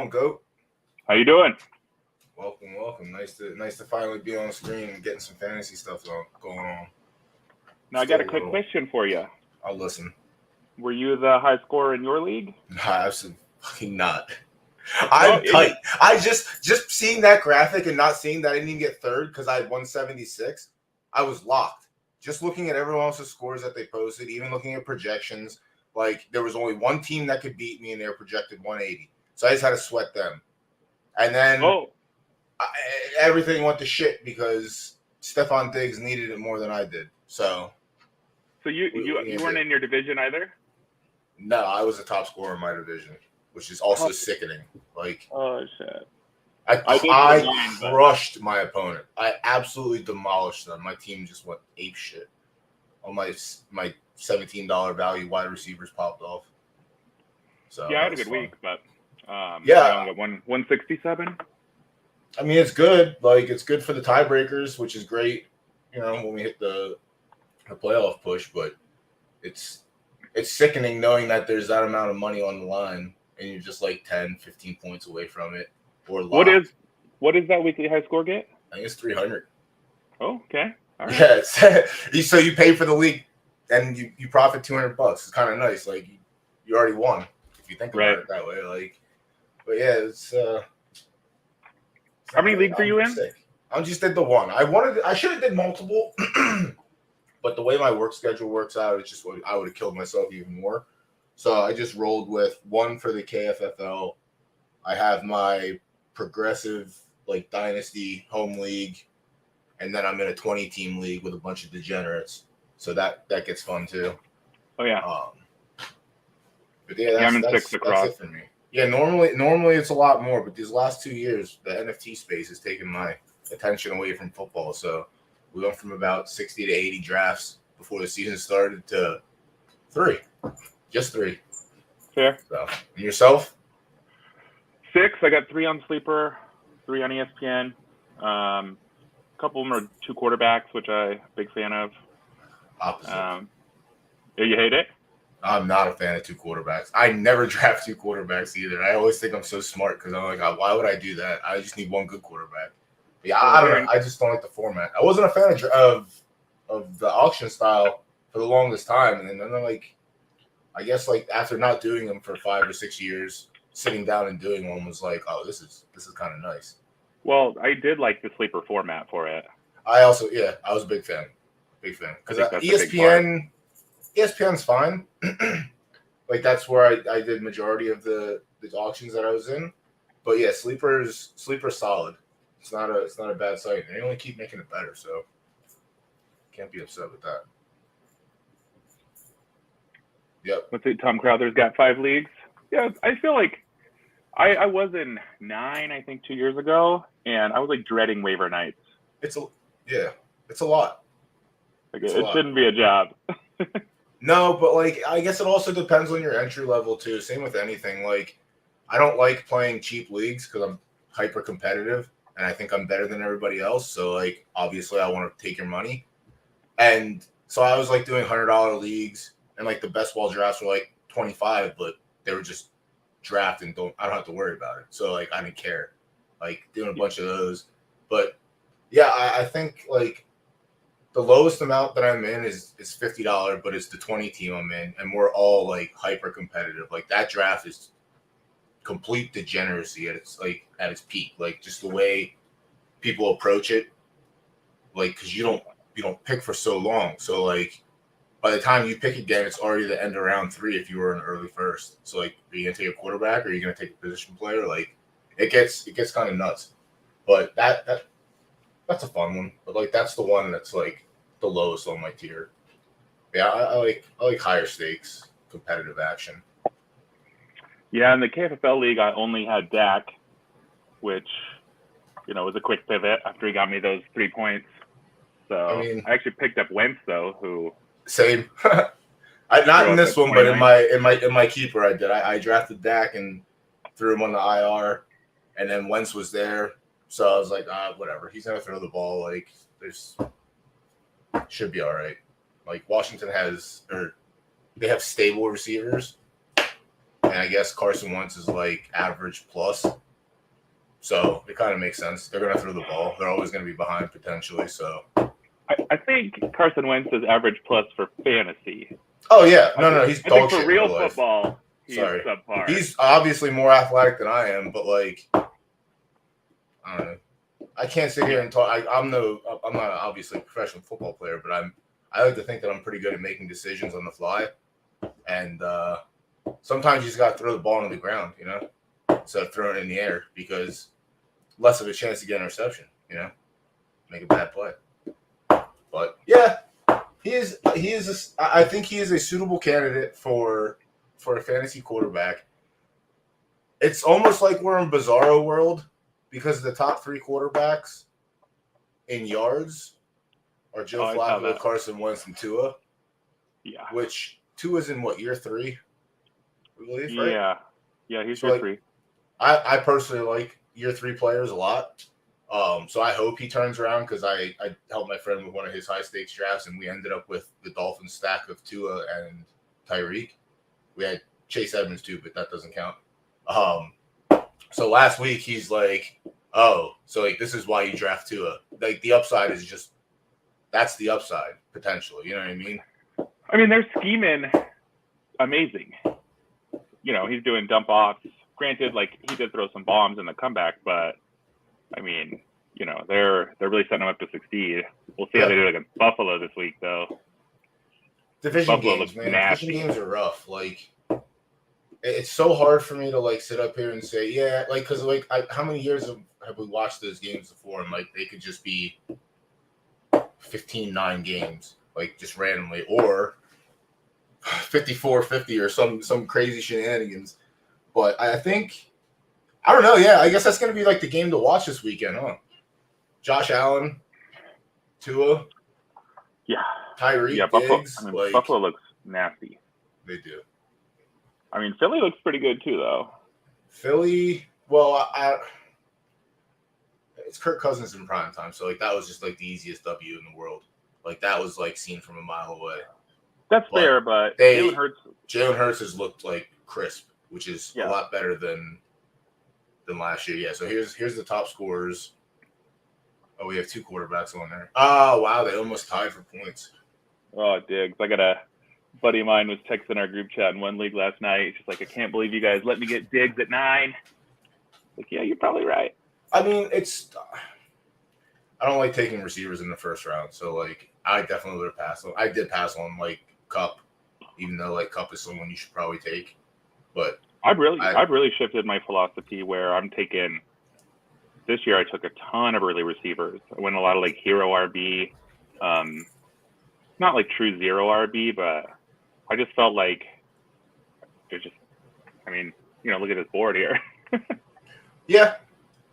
on, Goat? How you doing? Welcome. Nice to finally be on screen and getting some fantasy stuff going on. Now, I got a quick question for you. I'll listen. Were you the high scorer in your league? No, absolutely not. I'm tight. I just seeing that graphic and not seeing that I didn't even get third because I had 176. I was locked. Just looking at everyone else's scores that they posted, even looking at projections, like there was only one team that could beat me and they were projected 180. So I just had to sweat them. And then everything went to shit because Stephon Diggs needed it more than I did. So you weren't in your division either? No, I was the top scorer in my division, which is also sickening. Like, oh shit! I crushed my opponent. I absolutely demolished them. My team just went ape shit. All my $17 value wide receivers popped off. So yeah, I had a good week, but I only got 167. I mean, it's good. Like, it's good for the tiebreakers, which is great. You know, when we hit the playoff push, but it's sickening knowing that there's that amount of money on the line and you're just like 10, 15 points away from it. Or locked. What is that weekly high score get? I think it's 300. Oh, okay. All right. Yeah, so you pay for the league and you profit $200. It's kind of nice. Like you already won if you think about it that way. Like, but yeah, it's. How many leagues are you in? I just did the one. I should have did multiple, but the way my work schedule works out, it's just what I would have killed myself even more. So I just rolled with one for the KFFL. I have my progressive like dynasty home league, and then I'm in a 20-team league with a bunch of degenerates. So that gets fun too. Oh yeah. But yeah, I'm in 6 across. That's it for me. Yeah, normally it's a lot more, but these last 2 years, the NFT space has taken my attention away from football. So we went from about 60 to 80 drafts before the season started to 3. Just 3. Fair. So, and yourself? 6. I got 3 on Sleeper, 3 on ESPN. A couple of them are 2 quarterbacks, which I'm a big fan of. Opposite. You hate it? I'm not a fan of 2 quarterbacks. I never draft 2 quarterbacks either. I always think I'm so smart because I'm like, why would I do that? I just need one good quarterback. But yeah, I don't know. I just don't like the format. I wasn't a fan of the auction style for the longest time, and then I'm like, I guess like after not doing them for 5 or 6 years, sitting down and doing one was like, oh, this is kind of nice. Well, I did like the sleeper format for it. I was a big fan because ESPN's fine. Like that's where I did majority of the auctions that I was in. But yeah, Sleeper's solid. It's not a bad site. They only keep making it better, so can't be upset with that. Yep. Let's see, Tom Crowther's got 5 leagues. Yeah, I feel like I was in 9, I think 2 years ago, and I was like dreading waiver nights. It's a lot. Like it shouldn't be a job. No, but like I guess it also depends on your entry level too. Same with anything. Like I don't like playing cheap leagues because I'm hyper competitive and I think I'm better than everybody else. So like obviously I want to take your money. And so I was like doing $100 leagues and like the best ball drafts were like 25, but they were just draft and I don't have to worry about it. So like I didn't care. Like doing a bunch of those. But yeah, I think like the lowest amount that I'm in is $50, but it's the 20 team I'm in, and we're all like hyper competitive. Like that draft is complete degeneracy at its peak. Like just the way people approach it, like because you don't pick for so long. So like by the time you pick again, it's already the end of round 3 if you were an early first. So like, are you gonna take a quarterback or are you gonna take a position player? Like it gets kind of nuts. But that's a fun one. But like that's the one that's like the lowest on my tier. Yeah, I like higher stakes, competitive action. Yeah, in the KFFL league, I only had Dak, which was a quick pivot after he got me those 3 points. So I actually picked up Wentz though, who same. Not in this one, but in my keeper, I did. I drafted Dak and threw him on the IR, and then Wentz was there, so I was like, whatever. He's gonna throw the ball. Like should be all right. Like Washington they have stable receivers, and point, I guess Carson Wentz is like average plus. So it kind of makes sense. They're going to throw the ball. They're always going to be behind potentially. So I think Carson Wentz is average plus for fantasy. Oh, yeah. No. He's dog shit for real football, he's subpar. He's obviously more athletic than I am, but like, I don't know. I can't sit here and talk. I'm not obviously a professional football player, but I like to think that I'm pretty good at making decisions on the fly. And sometimes you just got to throw the ball on the ground, instead of throwing it in the air, because less of a chance to get an interception, make a bad play. But yeah, I think he is a suitable candidate for a fantasy quarterback. It's almost like we're in Bizarro world, because the top 3 quarterbacks in yards are Joe Flacco, Carson Wentz, and Tua. Yeah. Which Tua's in year 3, I believe, right? Yeah, he's year 3. I personally like year 3 players a lot. So I hope he turns around, because I helped my friend with one of his high stakes drafts, and we ended up with the Dolphins stack of Tua and Tyreek. We had Chase Edmonds too, but that doesn't count. So last week he's like, oh, so like this is why you draft Tua. Like the upside is just, that's the upside potentially. You know what I mean? I mean, they're scheming amazing. He's doing dump offs. Granted, like he did throw some bombs in the comeback, but I mean, they're really setting him up to succeed. We'll see how they do against Buffalo this week, though. Division games, man. Nasty. Division games are rough. Like, it's so hard for me to like sit up here and say, yeah, like, because like, how many years have we watched those games before, and like they could just be 15-9 games, like just randomly, or 54-50 or some crazy shenanigans. But I think, I don't know. Yeah, I guess that's going to be like the game to watch this weekend, huh? Josh Allen, Tua, Tyreek, Diggs. Buffalo looks nasty. They do. I mean, Philly looks pretty good too, though. Philly, well, it's Kirk Cousins in prime time, so like that was just like the easiest W in the world. Like that was like seen from a mile away. That's fair, but Jalen Hurts has looked like crisp, which is a lot better than last year. Yeah. So here's the top scorers. Oh, we have 2 quarterbacks on there. Oh wow, they almost tied for points. Oh, Diggs! I got a buddy of mine was texting our group chat in one league last night. She's like, I can't believe you guys let me get Diggs at 9. Like, yeah, you're probably right. I mean, I don't like taking receivers in the first round, so like I definitely would have passed on. I did pass on like Cup, even though like Cup is someone you should probably take. But I've really shifted my philosophy where I'm taking. This year I took a ton of early receivers. I went a lot of like hero RB, not like true zero RB, but I just felt like there's just. I mean, look at this board here. Yeah.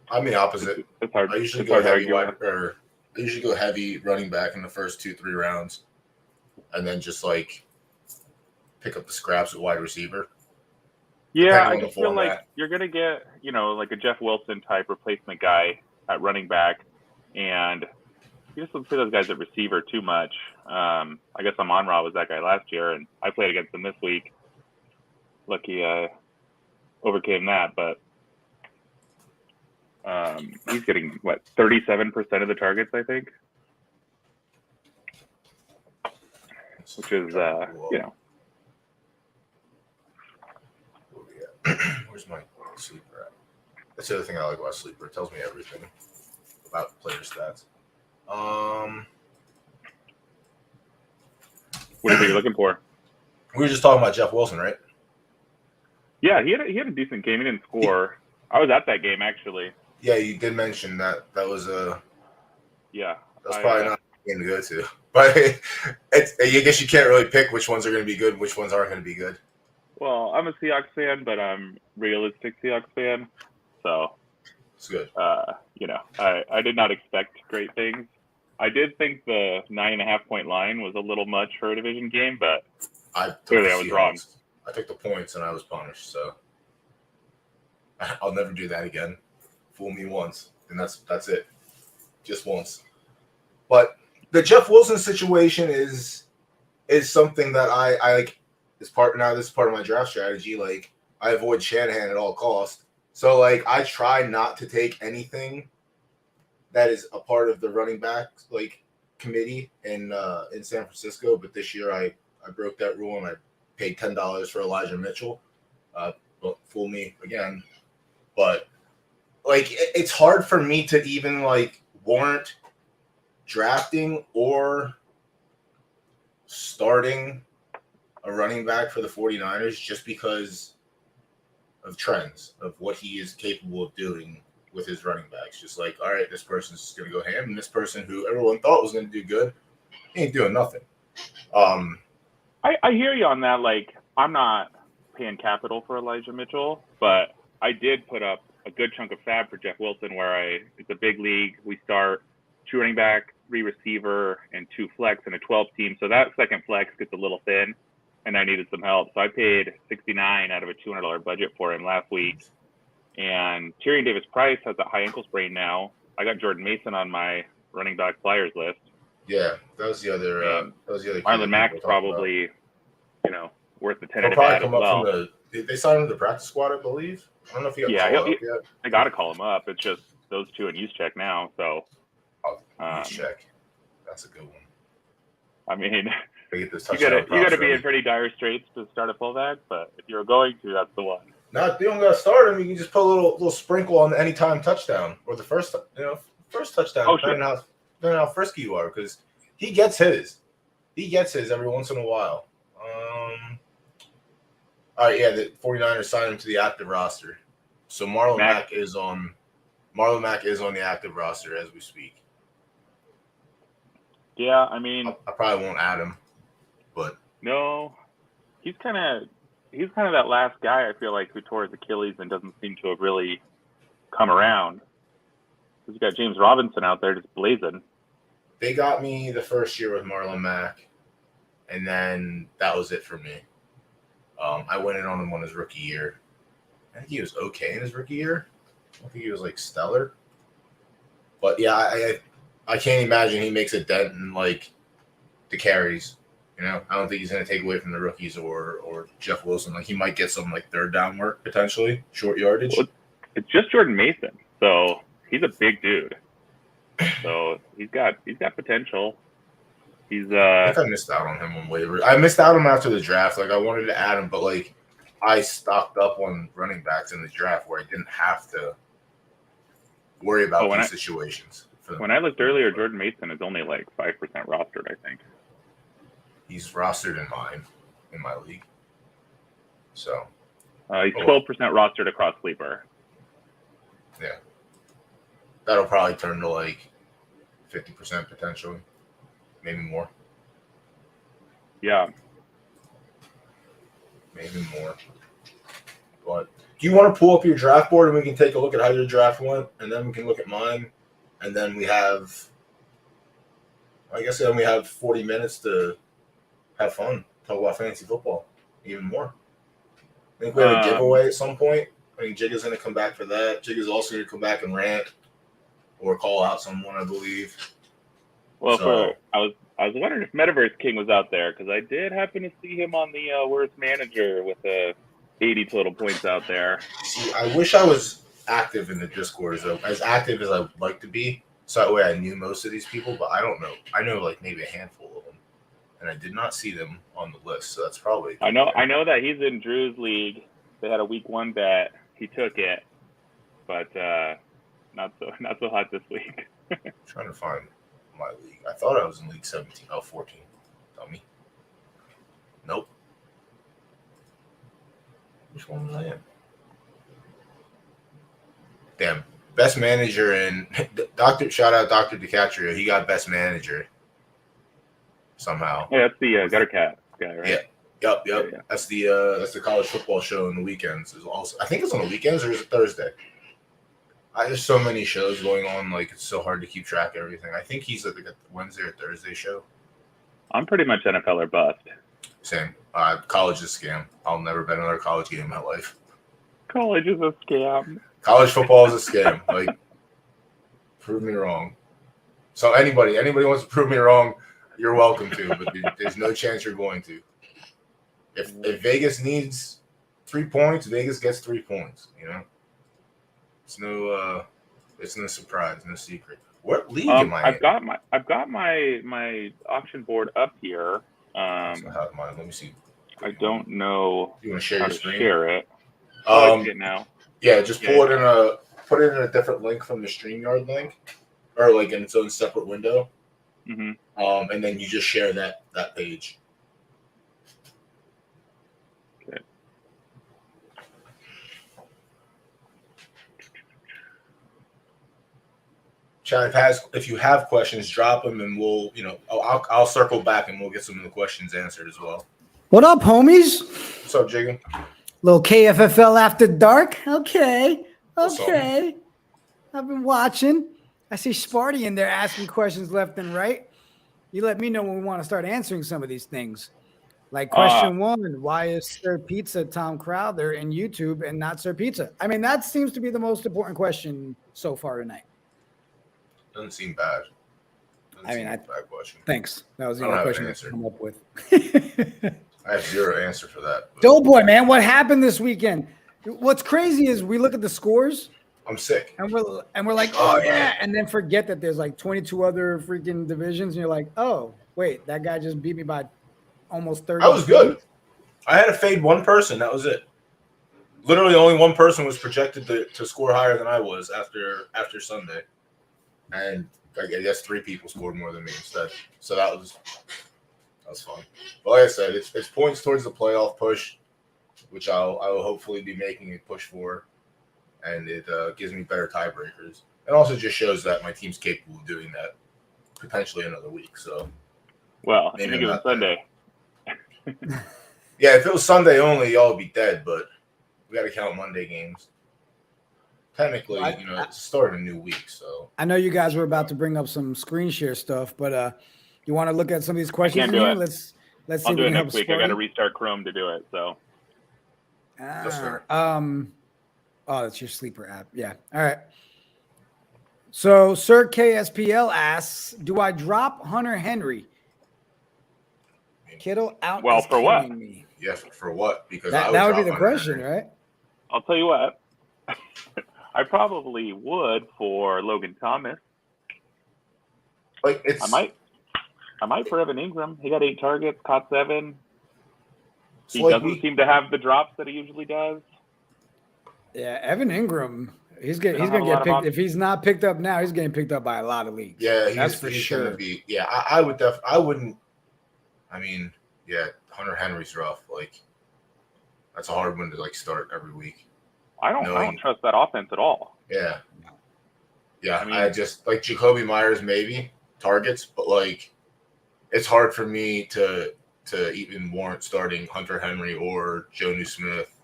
I'm the opposite. It's hard. I usually go heavy running back in the first 2-3 rounds, and then just like pick up the scraps at wide receiver. Yeah, I just feel like you're gonna get like a Jeff Wilson type replacement guy at running back, and you just don't see those guys at receiver too much. I guess Amon-Ra was that guy last year, and I played against him this week. Lucky I overcame that, but. He's getting 37% of the targets, I think, which is Where's my sleeper at? That's the other thing I like about sleeper. It tells me everything about player stats. What are you looking for? We were just talking about Jeff Wilson, right? Yeah, he had a decent game. He didn't score. I was at that game actually. Yeah, you did mention that was a. Yeah, that's probably not a game to go to, but I guess you can't really pick which ones are going to be good, and which ones aren't going to be good. Well, I'm a Seahawks fan, but I'm a realistic Seahawks fan, so it's good. I did not expect great things. I did think the 9.5 point line was a little much for a division game, but clearly I was wrong. I took the points and I was punished, so I'll never do that again. Fool me once, and that's it. Just once. But the Jeff Wilson situation is something that I like. This is part of my draft strategy. Like, I avoid Shanahan at all costs. So, like, I try not to take anything that is a part of the running back, like, committee in San Francisco. But this year I broke that rule and I paid $10 for Elijah Mitchell. Don't fool me again. But, like, it's hard for me to even, like, warrant drafting or starting a running back for the 49ers just because of trends of what he is capable of doing with his running backs. Just like, all right, this person's just going to go ham, and this person who everyone thought was going to do good, he ain't doing nothing. I hear you on that. Like, I'm not paying capital for Elijah Mitchell, but I did put up a good chunk of fab for Jeff Wilson where it's a big league. We start 2 running back, 3 receiver, and 2 flex in a 12 team. So that second flex gets a little thin, and I needed some help. So I paid $69 out of a $200 budget for him last week. And Tyrion Davis-Price has a high ankle sprain now. I got Jordan Mason on my running back flyers list. Yeah, that was the other. Marlon Mack's probably, worth the tentative probably ad come as up well. from they signed him to the practice squad, I believe. I don't know if he got called up yet. They got to call him up. It's just those 2 in use check now. So, use check. That's a good one. I mean, you got to be in pretty dire straits to start a fullback, but if you're going to, that's the one. Not you don't got to start him. You can just put a little sprinkle on the anytime touchdown or the first touchdown. Oh, depending on how frisky you are, because he gets his. He gets his every once in a while. All right, yeah, the 49ers signed him to the active roster. So Marlon Mack is on the active roster as we speak. Yeah, I mean, I probably won't add him, but no, he's kind of that last guy I feel like who tore his Achilles and doesn't seem to have really come around. You got James Robinson out there just blazing. They got me the first year with Marlon Mack, and then that was it for me. I went in on him on his rookie year. I think he was okay in his rookie year. I don't think he was like stellar. But yeah, I can't imagine he makes a dent in like the carries. I don't think he's going to take away from the rookies or Jeff Wilson. Like he might get some like third down work potentially, short yardage. Well, it's just Jordan Mason, so he's a big dude. So he's got potential. I think I missed out on him on waivers. I missed out on him after the draft. Like I wanted to add him, but like I stocked up on running backs in the draft where I didn't have to worry about these situations. When I looked earlier, Jordan Mason is only like 5% rostered, I think. He's rostered in my league. So he's 12% rostered across Sleeper. Yeah. That'll probably turn to like 50% potentially. Maybe more. Yeah. Maybe more. But do you want to pull up your draft board and we can take a look at how your draft went, and then we can look at mine, and then we have 40 minutes to have fun, talk about fantasy football even more. I think we have a giveaway at some point. I think Jig is going to come back for that. Jig is also going to come back and rant or call out someone, I believe. Well, I was wondering if Metaverse King was out there because I did happen to see him on the Worst Manager with 80 total points out there. See, I wish I was active in the Discord, as active as I would like to be, so that way I knew most of these people, but I don't know. I know like maybe a handful of them, and I did not see them on the list, so that's probably. I know that he's in Drew's league. They had a week 1 bet. He took it, but not so hot this week. Trying to find my league. I thought I was in league 17. Oh, 14. Dummy. Nope. Which one was I in? Damn. Best manager in shout out Dr. DiCaprio. He got best manager somehow. Yeah, that's the Gutter Cat guy, right? Yeah. Yep. Yeah. That's the college football show on the weekends. I think it's on the weekends, or is it Thursday? There's so many shows going on, like it's so hard to keep track of everything. I think he's like a Wednesday or Thursday show. I'm pretty much NFL or bust. Same. College is a scam. I'll never bet another college game in my life. College is a scam. College football is a scam. Like, prove me wrong. So anybody wants to prove me wrong, you're welcome to, but there's no chance you're going to. If Vegas needs 3 points. Vegas gets 3 points. You know, it's no surprise, no secret. What league am I in? I've got my auction board up here. So how mine? Let me see. I don't know. You want to share how your to screen? Share it. I see it now. Yeah, just put it in a different link from the StreamYard link, or like in its own separate window. Mm-hmm. And then you just share that page. Okay. Chad, if you have questions, drop them, and we'll, I'll circle back and we'll get some of the questions answered as well. What up, homies? What's up, Degen? Little KFFL after dark. Okay. I've been watching. I see Sparty in there asking questions left and right. You let me know when we want to start answering some of these things. Like question 1, why is Sir Pizza Tom Crowther in YouTube and not Sir Pizza? I mean, that seems to be the most important question so far tonight. Doesn't seem bad. Bad question. Thanks. That was the only question I come up with. I have zero answer for that. Doughboy, man, what happened this weekend? What's crazy is we look at the scores. I'm sick. And we're like, oh yeah, and then forget that there's like 22 other freaking divisions, and you're like, oh wait, that guy just beat me by almost 30. I was good. I had to fade one person. That was it. Literally, only one person was projected to score higher than I was after Sunday, and I guess 3 people scored more than me instead. So that was fun. But like I said, it's points towards the playoff push, which I will hopefully be making a push for, and it gives me better tiebreakers. It also just shows that my team's capable of doing that potentially another week. So, well, maybe it was Sunday. Yeah, if it was Sunday only, y'all would be dead. But we got to count Monday games. Technically, it's the start of a new week. So I know you guys were about to bring up some screen share stuff, but you want to look at some of these questions in here? Let's see. I'll do it next week. I got to restart Chrome to do it. So. Yes, sir. Oh, that's your sleeper app. Yeah. All right. So Sir KSPL asks, do I drop Hunter Henry? Kittle out. Well, for what? Me. Yes, for what? Because that would be the question, right? I'll tell you what. I probably would for Logan Thomas. Like I might for Evan Ingram. He got 8 targets, caught 7. He doesn't seem to have the drops that he usually does. Yeah, Evan Ingram, he's gonna get picked. If he's not picked up now, he's getting picked up by a lot of leagues. Yeah, that's for sure. Gonna be, yeah, I wouldn't. I mean, yeah, Hunter Henry's rough. Like, that's a hard one to start every week. I don't trust that offense at all. Yeah. Yeah, I mean, I just like Jacoby Myers maybe targets, but it's hard for me to even warrant starting Hunter Henry or Jonnu Smith.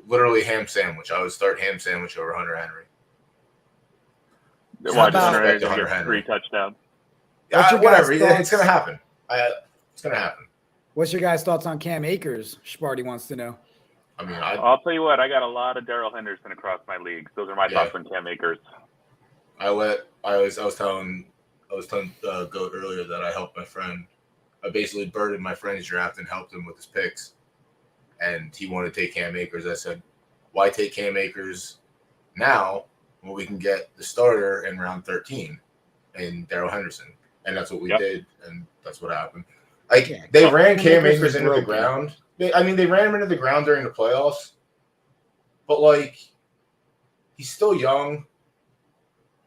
Literally ham sandwich. I would start ham sandwich over Hunter Henry. Why does Hunter Henry 3 touchdowns? Whatever. It's gonna happen. It's gonna happen. What's your guys' thoughts on Cam Akers? Sparty wants to know. I mean, I'll tell you what. I got a lot of Darrell Henderson across my leagues. Those are my thoughts on Cam Akers. I was telling Goat earlier that I helped my friend. I basically birded my friend's draft and helped him with his picks. And he wanted to take Cam Akers. I said, why take Cam Akers now when we can get the starter in round 13 and Darrell Henderson? And that's what we did, and that's what happened. They ran Cam Akers into the ground. They ran him into the ground during the playoffs. But, he's still young.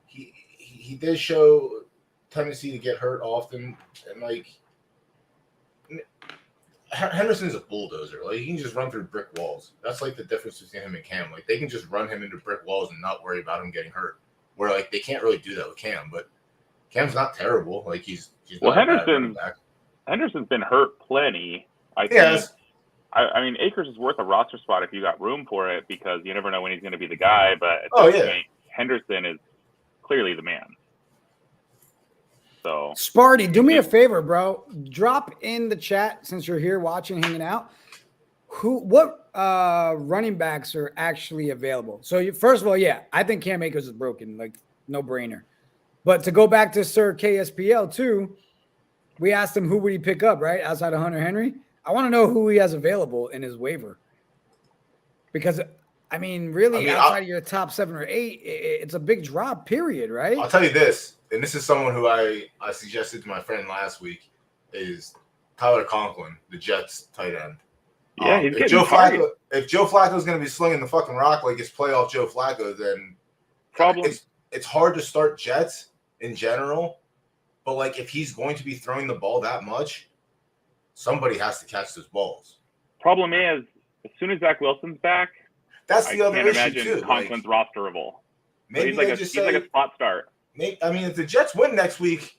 He did show tendency to get hurt often. And, Henderson's a bulldozer. He can just run through brick walls. That's the difference between him and Cam. They can just run him into brick walls and not worry about him getting hurt. Where they can't really do that with Cam. But Cam's not terrible. He's well. Henderson's been hurt plenty. I think. I mean, Akers is worth a roster spot if you got room for it because you never know when he's going to be the guy. But at this point, Henderson is clearly the man. So, Sparty, do me a favor, bro. Drop in the chat since you're here watching, hanging out. What running backs are actually available? So, first of all, I think Cam Akers is broken, no brainer. But to go back to Sir KSPL too, we asked him who would he pick up, right, outside of Hunter Henry. I want to know who he has available in his waiver. Because, really, outside of your top 7 or 8, it's a big drop, period, right? I'll tell you this, and this is someone who I suggested to my friend last week, is Tyler Conklin, the Jets tight end. Yeah, he's if Joe Flacco is going to be slinging the fucking rock like it's playoff Joe Flacco, then it's hard to start Jets in general. But like if he's going to be throwing the ball that much, somebody has to catch those balls. Problem is, as soon as Zach Wilson's back, that's the other issue too. I can't imagine Conklin's rosterable. Maybe so he's like a spot start. If the Jets win next week,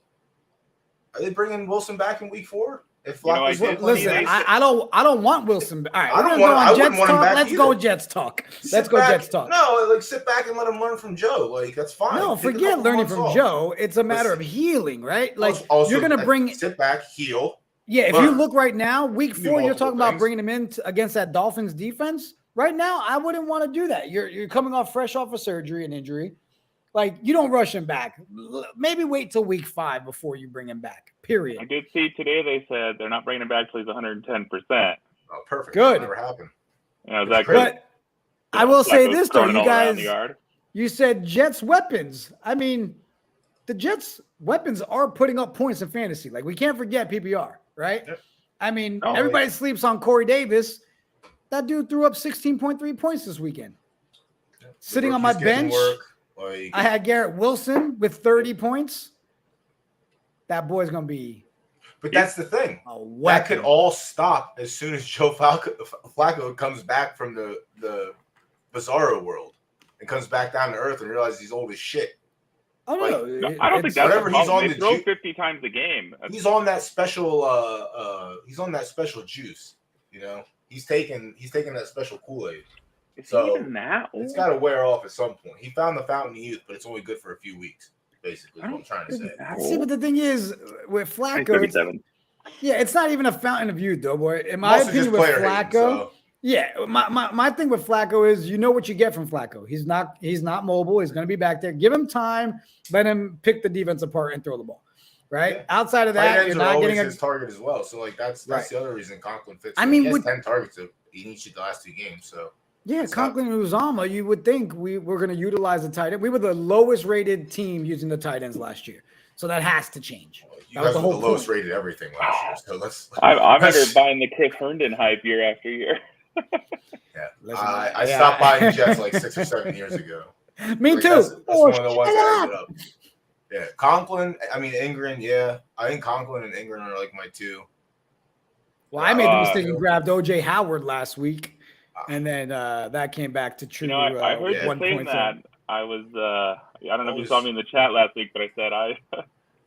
are they bringing Wilson back in week 4? If listen, I don't want Wilson. All right, I don't want him back. Let's go Jets talk. Let's go Jets talk. No, like sit back and let him learn from Joe. Like that's fine. No, forget learning from Joe. It's a matter of healing, right? Like also, you're gonna bring sit back, heal. Yeah, if you look right now, week 4, you're talking about bringing him in against that Dolphins defense. Right now, I wouldn't want to do that. You're coming fresh off a surgery and injury. Like, you don't rush him back. Maybe wait till week 5 before you bring him back, period. I did see today they said they're not bringing him back till he's 110%. Oh, perfect. Good. That never happened. Yeah, that great? But I will say this, though. You guys, the you said Jets weapons. The Jets weapons are putting up points in fantasy. Like, we can't forget PPR, right? Yep. Everybody sleeps on Corey Davis. That dude threw up 16.3 points this weekend. Yep. Sitting on my bench. I had Garrett Wilson with 30 points. That boy's going to be. But that's the thing. That could all stop as soon as Joe Flacco comes back from the bizarro world and comes back down to earth and realizes he's old as shit. Oh, no. I don't think that's the problem. They throw 50 times a game. He's on that special juice, you know? He's taking that special Kool-Aid. So even that old? It's got to wear off at some point. He found the fountain of youth, but it's only good for a few weeks, basically, is what I'm trying to say. See, but the thing is, with Flacco, it's not even a fountain of youth, Doughboy. In my opinion, with Flacco, my thing with Flacco is you know what you get from Flacco. He's not mobile. He's going to be back there. Give him time. Let him pick the defense apart and throw the ball. Right. Yeah. Outside of that, you're not getting his target as well. So like that's the other reason Conklin fits. He has 10 targets in each of the last 2 games. So yeah, Conklin and Uzama, you would think we're going to utilize the tight end. We were the lowest rated team using the tight ends last year, so that has to change. Well, you guys were the lowest rated everything last year. So I'm under buying the Chris Herndon hype year after year. I stopped buying Jets like 6 or 7 years ago. Me too. That's one of the ones that ended up. Yeah, Conklin. Ingrid. Yeah, I think Conklin and Ingrid are like my 2. Well, I made the mistake and grabbed OJ Howard last week, and then that came back to true. I heard you saying that. I was. I don't know if you saw me in the chat last week, but I said I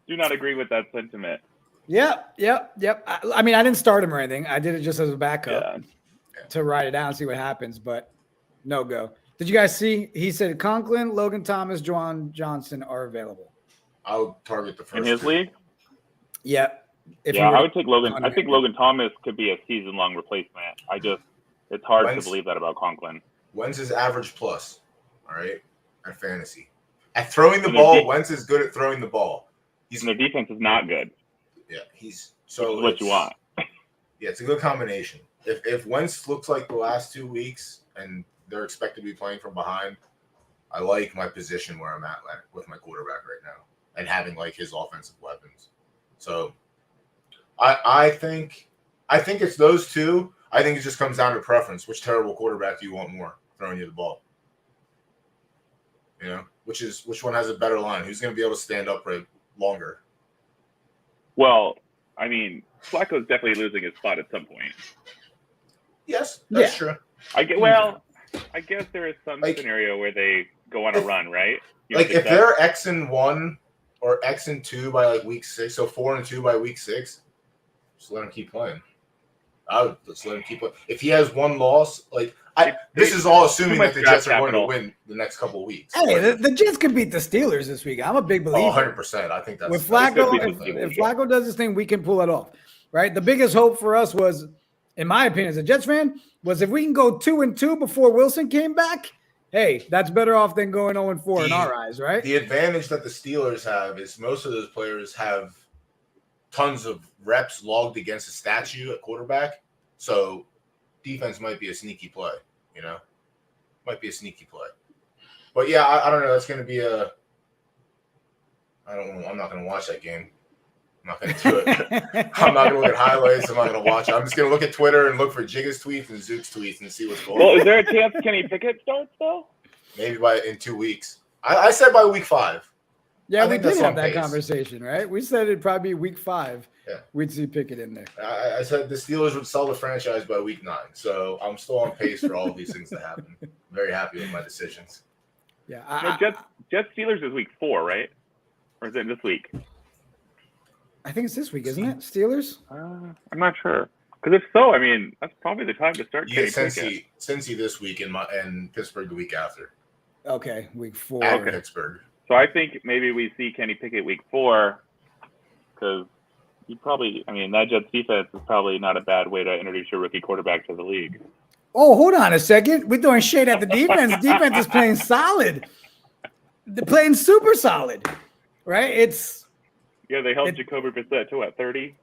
do not agree with that sentiment. Yep. I didn't start him or anything. I did it just as a backup to ride it out and see what happens, but no go. Did you guys see? He said Conklin, Logan Thomas, Juwan Johnson are available. I'll target the first in his 2. league. Yep. I would take Logan. I think Logan Thomas could be a season-long replacement. It's hard to believe that about Conklin. When's his average plus? All right, at fantasy, at throwing the ball, Wentz is good at throwing the ball. Their defense is not good. Yeah, it's what you want. Yeah, it's a good combination. If Wentz looks like the last 2 weeks and they're expected to be playing from behind, I like my position where I'm at with my quarterback right now and having like his offensive weapons. So I think it's those 2. I think it just comes down to preference. Which terrible quarterback do you want more throwing you the ball? You know, which one has a better line? Who's going to be able to stand upright longer? Well, Flacco's definitely losing his spot at some point. Yes, that's true. I guess there is some scenario where they go on a run, right? If they're X-1 or X-2 by like week 6, so 4-2 by week 6, just let him keep playing. I would just let him keep playing. If he has 1 loss, this is all assuming that the Jets are going to win the next couple of weeks. Hey, the Jets can beat the Steelers this week. I'm a big believer. 100%. I think that's with Flacco. If Flacco does this thing, we can pull it off, right? The biggest hope for us was, in my opinion, as a Jets fan, was if we can go 2-2 before Wilson came back. Hey, that's better off than going 0-4 in our eyes, right? The advantage that the Steelers have is most of those players have tons of reps logged against a statue at quarterback. So defense might be a sneaky play, you know? Might be a sneaky play. But yeah, I don't know. That's going to be I'm not going to watch that game. I'm not going to do it. I'm not going to look at highlights. I'm not going to watch it. I'm just going to look at Twitter and look for Jigga's tweets and Zook's tweets and see what's going on. Well, is there a chance Kenny Pickett starts, though? Maybe in 2 weeks. I said by week 5. Yeah, we did have that conversation, right? We said it'd probably be week 5. Yeah. We'd see Pickett in there. I said the Steelers would sell the franchise by week 9. So I'm still on pace for all of these things to happen. Very happy with my decisions. Yeah. Jets Steelers is week 4, right? Or is it this week? I think it's this week, isn't it? Steelers? I'm not sure. Because if so, I mean, that's probably the time to start. You get Cincy this week and Pittsburgh the week after. Okay, week 4. At Pittsburgh. So I think maybe we see Kenny Pickett week 4 because that Jets defense is probably not a bad way to introduce your rookie quarterback to the league. Oh, hold on a second. We're throwing shade at the defense. Defense is playing solid. They're playing super solid, right? They held Jacoby Brissett to what, 30?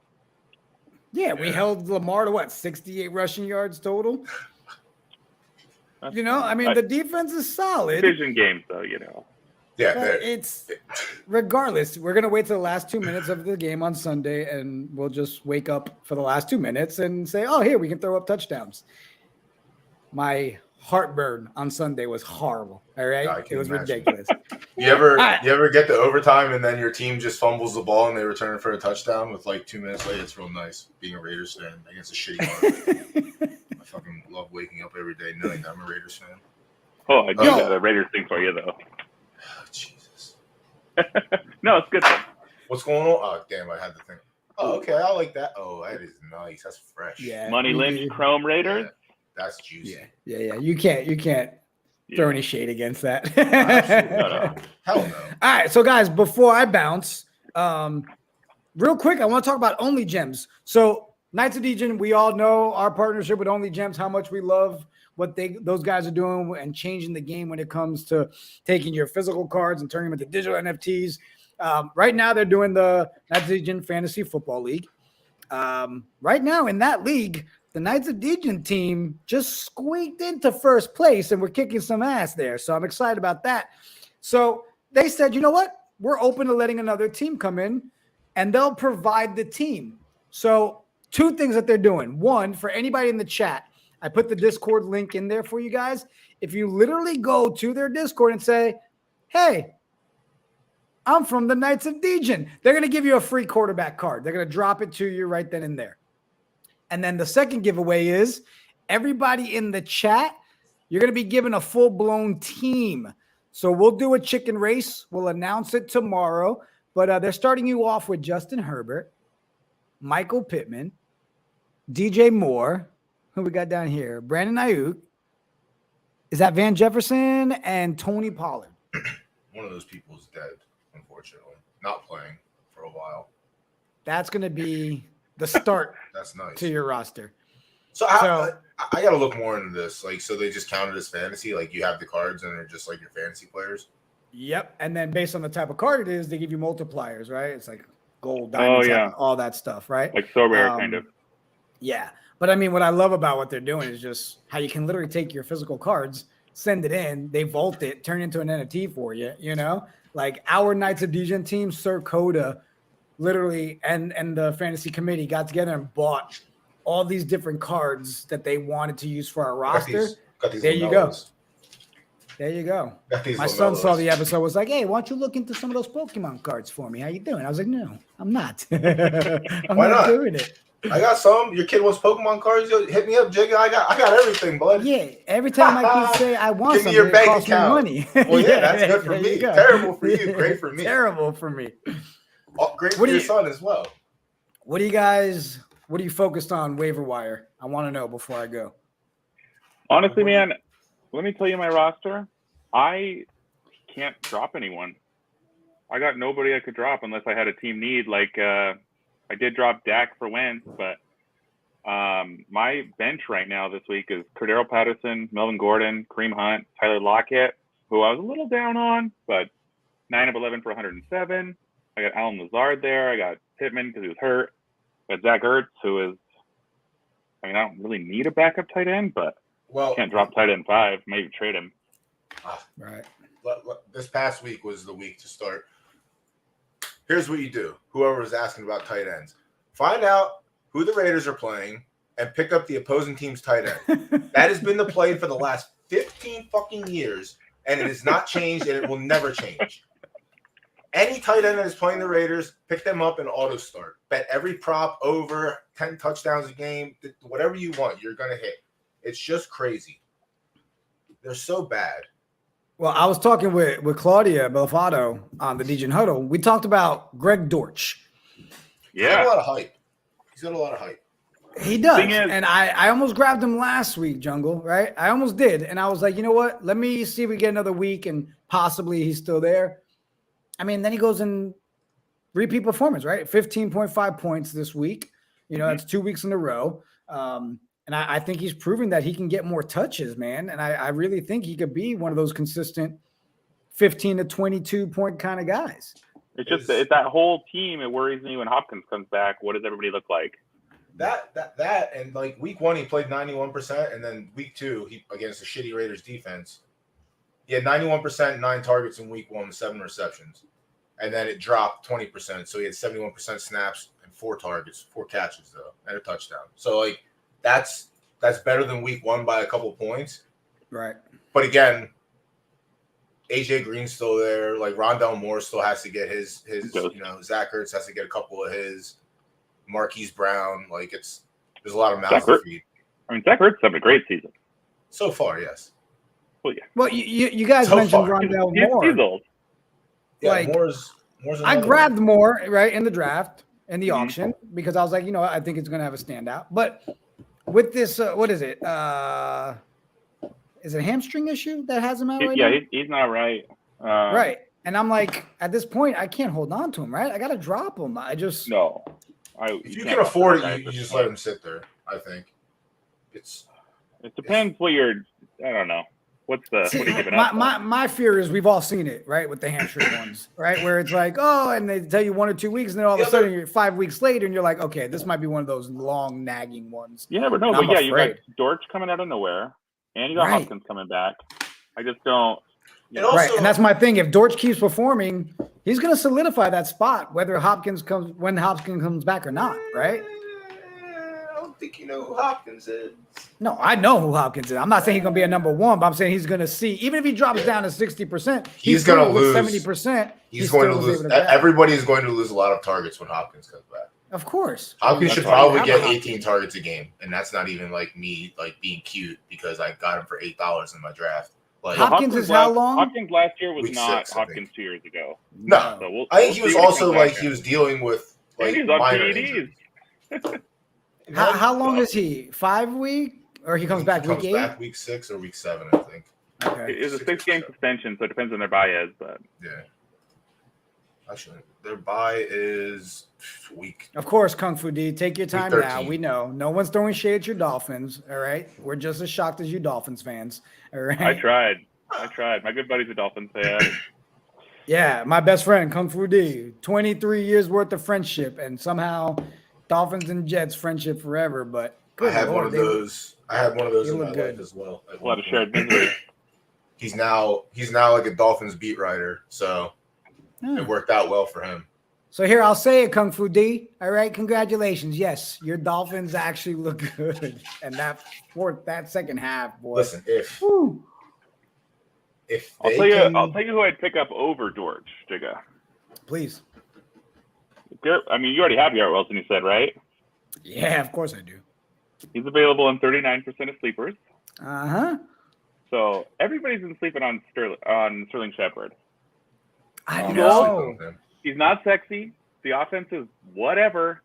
Yeah, we held Lamar to what, 68 rushing yards total? The defense is solid. Division games, though, Yeah, it's regardless. We're gonna wait till the last 2 minutes of the game on Sunday, and we'll just wake up for the last 2 minutes and say, "Oh, here we can throw up touchdowns." My heartburn on Sunday was horrible. All right, it was ridiculous. You ever get to overtime and then your team just fumbles the ball and they return it for a touchdown with like 2 minutes later? It's real nice being a Raiders fan against a shitty team. I fucking love waking up every day knowing that I'm a Raiders fan. Oh, I do that. The Raiders thing for you though. Oh, Jesus. No, it's good. What's going on? Oh, damn, I had to think. Oh, okay, I like that. Oh, that is nice. That's fresh. Yeah. Money Lynch, Chrome Raiders. Yeah, that's juicy. Yeah. You can't throw any shade against that. No. Hell no. All right, so guys, before I bounce, real quick, I want to talk about Only Gems. So Knights of Degen, we all know our partnership with Only Gems, how much we love what those guys are doing and changing the game when it comes to taking your physical cards and turning them into digital NFTs. Right now, they're doing the Knights of Degen Fantasy Football League. Right now, in that league, the Knights of Degen team just squeaked into first place, and we're kicking some ass there. So I'm excited about that. So they said, you know what? We're open to letting another team come in, and they'll provide the team. So 2 things that they're doing. 1, for anybody in the chat, I put the Discord link in there for you guys. If you literally go to their Discord and say, hey, I'm from the Knights of Degen, they're going to give you a free quarterback card. They're going to drop it to you right then and there. And then the second giveaway is everybody in the chat, you're going to be given a full-blown team. So we'll do a chicken race. We'll announce it tomorrow. But they're starting you off with Justin Herbert, Michael Pittman, DJ Moore, who we got down here, Brandon Ayuk. Is that Van Jefferson and Tony Pollard? One of those people is dead, unfortunately. Not playing for a while. That's going to be the start That's nice. To your roster. So I got to look more into this. Like, so they just count it as fantasy? Like, you have the cards and they're just like your fantasy players? Yep. And then based on the type of card it is, they give you multipliers, right? It's like gold, diamonds, all that stuff, right? Like so rare, kind of. Yeah. But I mean, what I love about what they're doing is just how you can literally take your physical cards, send it in, they vault it, turn it into an NFT for you, Like our Knights of Degen team, Sir Coda, literally, and the fantasy committee got together and bought all these different cards that they wanted to use for our roster. Got these there you go. There you go. My son saw the episode, was like, hey, why don't you look into some of those Pokemon cards for me? How you doing? I was like, no, I'm not. I'm not doing it. I got some. Your kid wants Pokemon cards. Yo, hit me up, Jigga. I got everything, bud. Yeah. Every time my kids say I want Give something, me your bank it costs account. me money. Well, yeah, that's good for me. Terrible for you. Great for me. Terrible for me. Oh, great for your son as well. What are you focused on waiver wire? I want to know before I go. Honestly, man, let me tell you my roster. I can't drop anyone. I got nobody I could drop unless I had a team need. Like I did drop Dak for Wentz, but my bench right now this week is Cordero Patterson, Melvin Gordon, Kareem Hunt, Tyler Lockett, who I was a little down on, but 9 of 11 for 107. I got Alan Lazard there. I got Pittman because he was hurt. I got Zach Ertz, who is I mean, I don't really need a backup tight end, but can't drop tight end 5. Maybe trade him. Right. This past week was the week to start. Here's what you do. Whoever was asking about tight ends, find out who the Raiders are playing and pick up the opposing team's tight end. That has been the play for the last 15 fucking years, and it has not changed, and it will never change. Any tight end that is playing the Raiders, pick them up and auto start. Bet every prop over 10 touchdowns a game, whatever you want, you're going to hit. It's just crazy. They're so bad. Well, I was talking with Claudia Belfato on the Degen Huddle. We talked about Greg Dortch. He's got a lot of hype. He does. And I almost grabbed him last week, Jungle, right? I almost did. And I was like, you know what? Let me see if we get another week and possibly he's still there. I mean, then he goes in repeat performance, right? 15.5 points this week. You know, that's 2 weeks in a row. And I think he's proven that he can get more touches, man. And I really think he could be one of those consistent 15 to 22 point kind of guys. It's just that whole team. It worries me when Hopkins comes back. What does everybody look like? That and like week 1 he played 91%, and then week 2 he against the shitty Raiders defense. He had 91%, 9 targets in week 1, 7 receptions. And then it dropped 20%. So he had 71% snaps and 4 targets, 4 catches though, and a touchdown. So like that's better than week 1 by a couple points. Right. But again, AJ Green's still there. Like Rondell Moore still has to get his Zach Ertz has to get a couple of his. Marquise Brown, like there's a lot of mouths to feed. I mean, Zach Ertz having a great season. So far, yes. Well, yeah. Well, you guys mentioned Rondell Moore. He's old. Yeah, like, Moore's I grabbed Moore, right, in the draft, in the auction, because I was like, I think it's going to have a standout. But with this, what is it? Is it a hamstring issue that has him out right now? Yeah, he's not right. Right. And I'm like, at this point, I can't hold on to him, right? I got to drop him. No. If you can afford it, you just let him sit there, I think. It depends what you're – I don't know. What are you giving up? My fear is we've all seen it, right, with the hamstring ones, right, where it's like, and they tell you 1 or 2 weeks, and then all of a sudden you're 5 weeks later, and you're like, okay, this might be one of those long, nagging ones. You never know. But, yeah, you got Dortch coming out of nowhere, and you got Hopkins coming back. I just don't – Right, and that's my thing. If Dortch keeps performing, he's going to solidify that spot, when Hopkins comes back or not, right? I don't think you know who Hopkins is. No, I know who Hopkins is. I'm not saying he's going to be a number 1, but I'm saying he's going to see, even if he drops down to 60%, he's going to lose 70%. He's going to lose. Everybody is going to lose a lot of targets when Hopkins comes back. Of course. Hopkins should probably get 18 targets a game, and that's not even like me being cute because I got him for $8 in my draft. Like, Hopkins is how long? Hopkins last year was not 6, Hopkins 2 years ago. No, so I think he was also he was dealing with he's on PEDs. How long is he? 5 weeks, or he comes back week 8? Back week 6 or week 7, I think. Okay. It's a 6-game suspension, so it depends on their bye is, but yeah. Actually, their bye is week. Of course, Kung Fu D. Take your time now. We know. No one's throwing shade at your Dolphins, all right? We're just as shocked as you Dolphins fans, all right? I tried. My good buddy's a Dolphins fan. Yeah, my best friend, Kung Fu D. 23 years worth of friendship, and somehow Dolphins and Jets friendship forever, but I had one of those in my life as well. A lot of shared misery. He's now like a Dolphins beat writer, so it worked out well for him. So here, I'll say it, Kung Fu D. All right, congratulations. Yes, your Dolphins actually look good, and that second half, boy. Listen, if I'll tell you who I'd pick up over George, Jigga. Please. I mean, you already have Garrett Wilson, you said, right? Yeah, of course I do. He's available in 39% of sleepers. Uh-huh. So everybody's been sleeping on Sterling Shepard. I know. He's not sexy. The offense is whatever,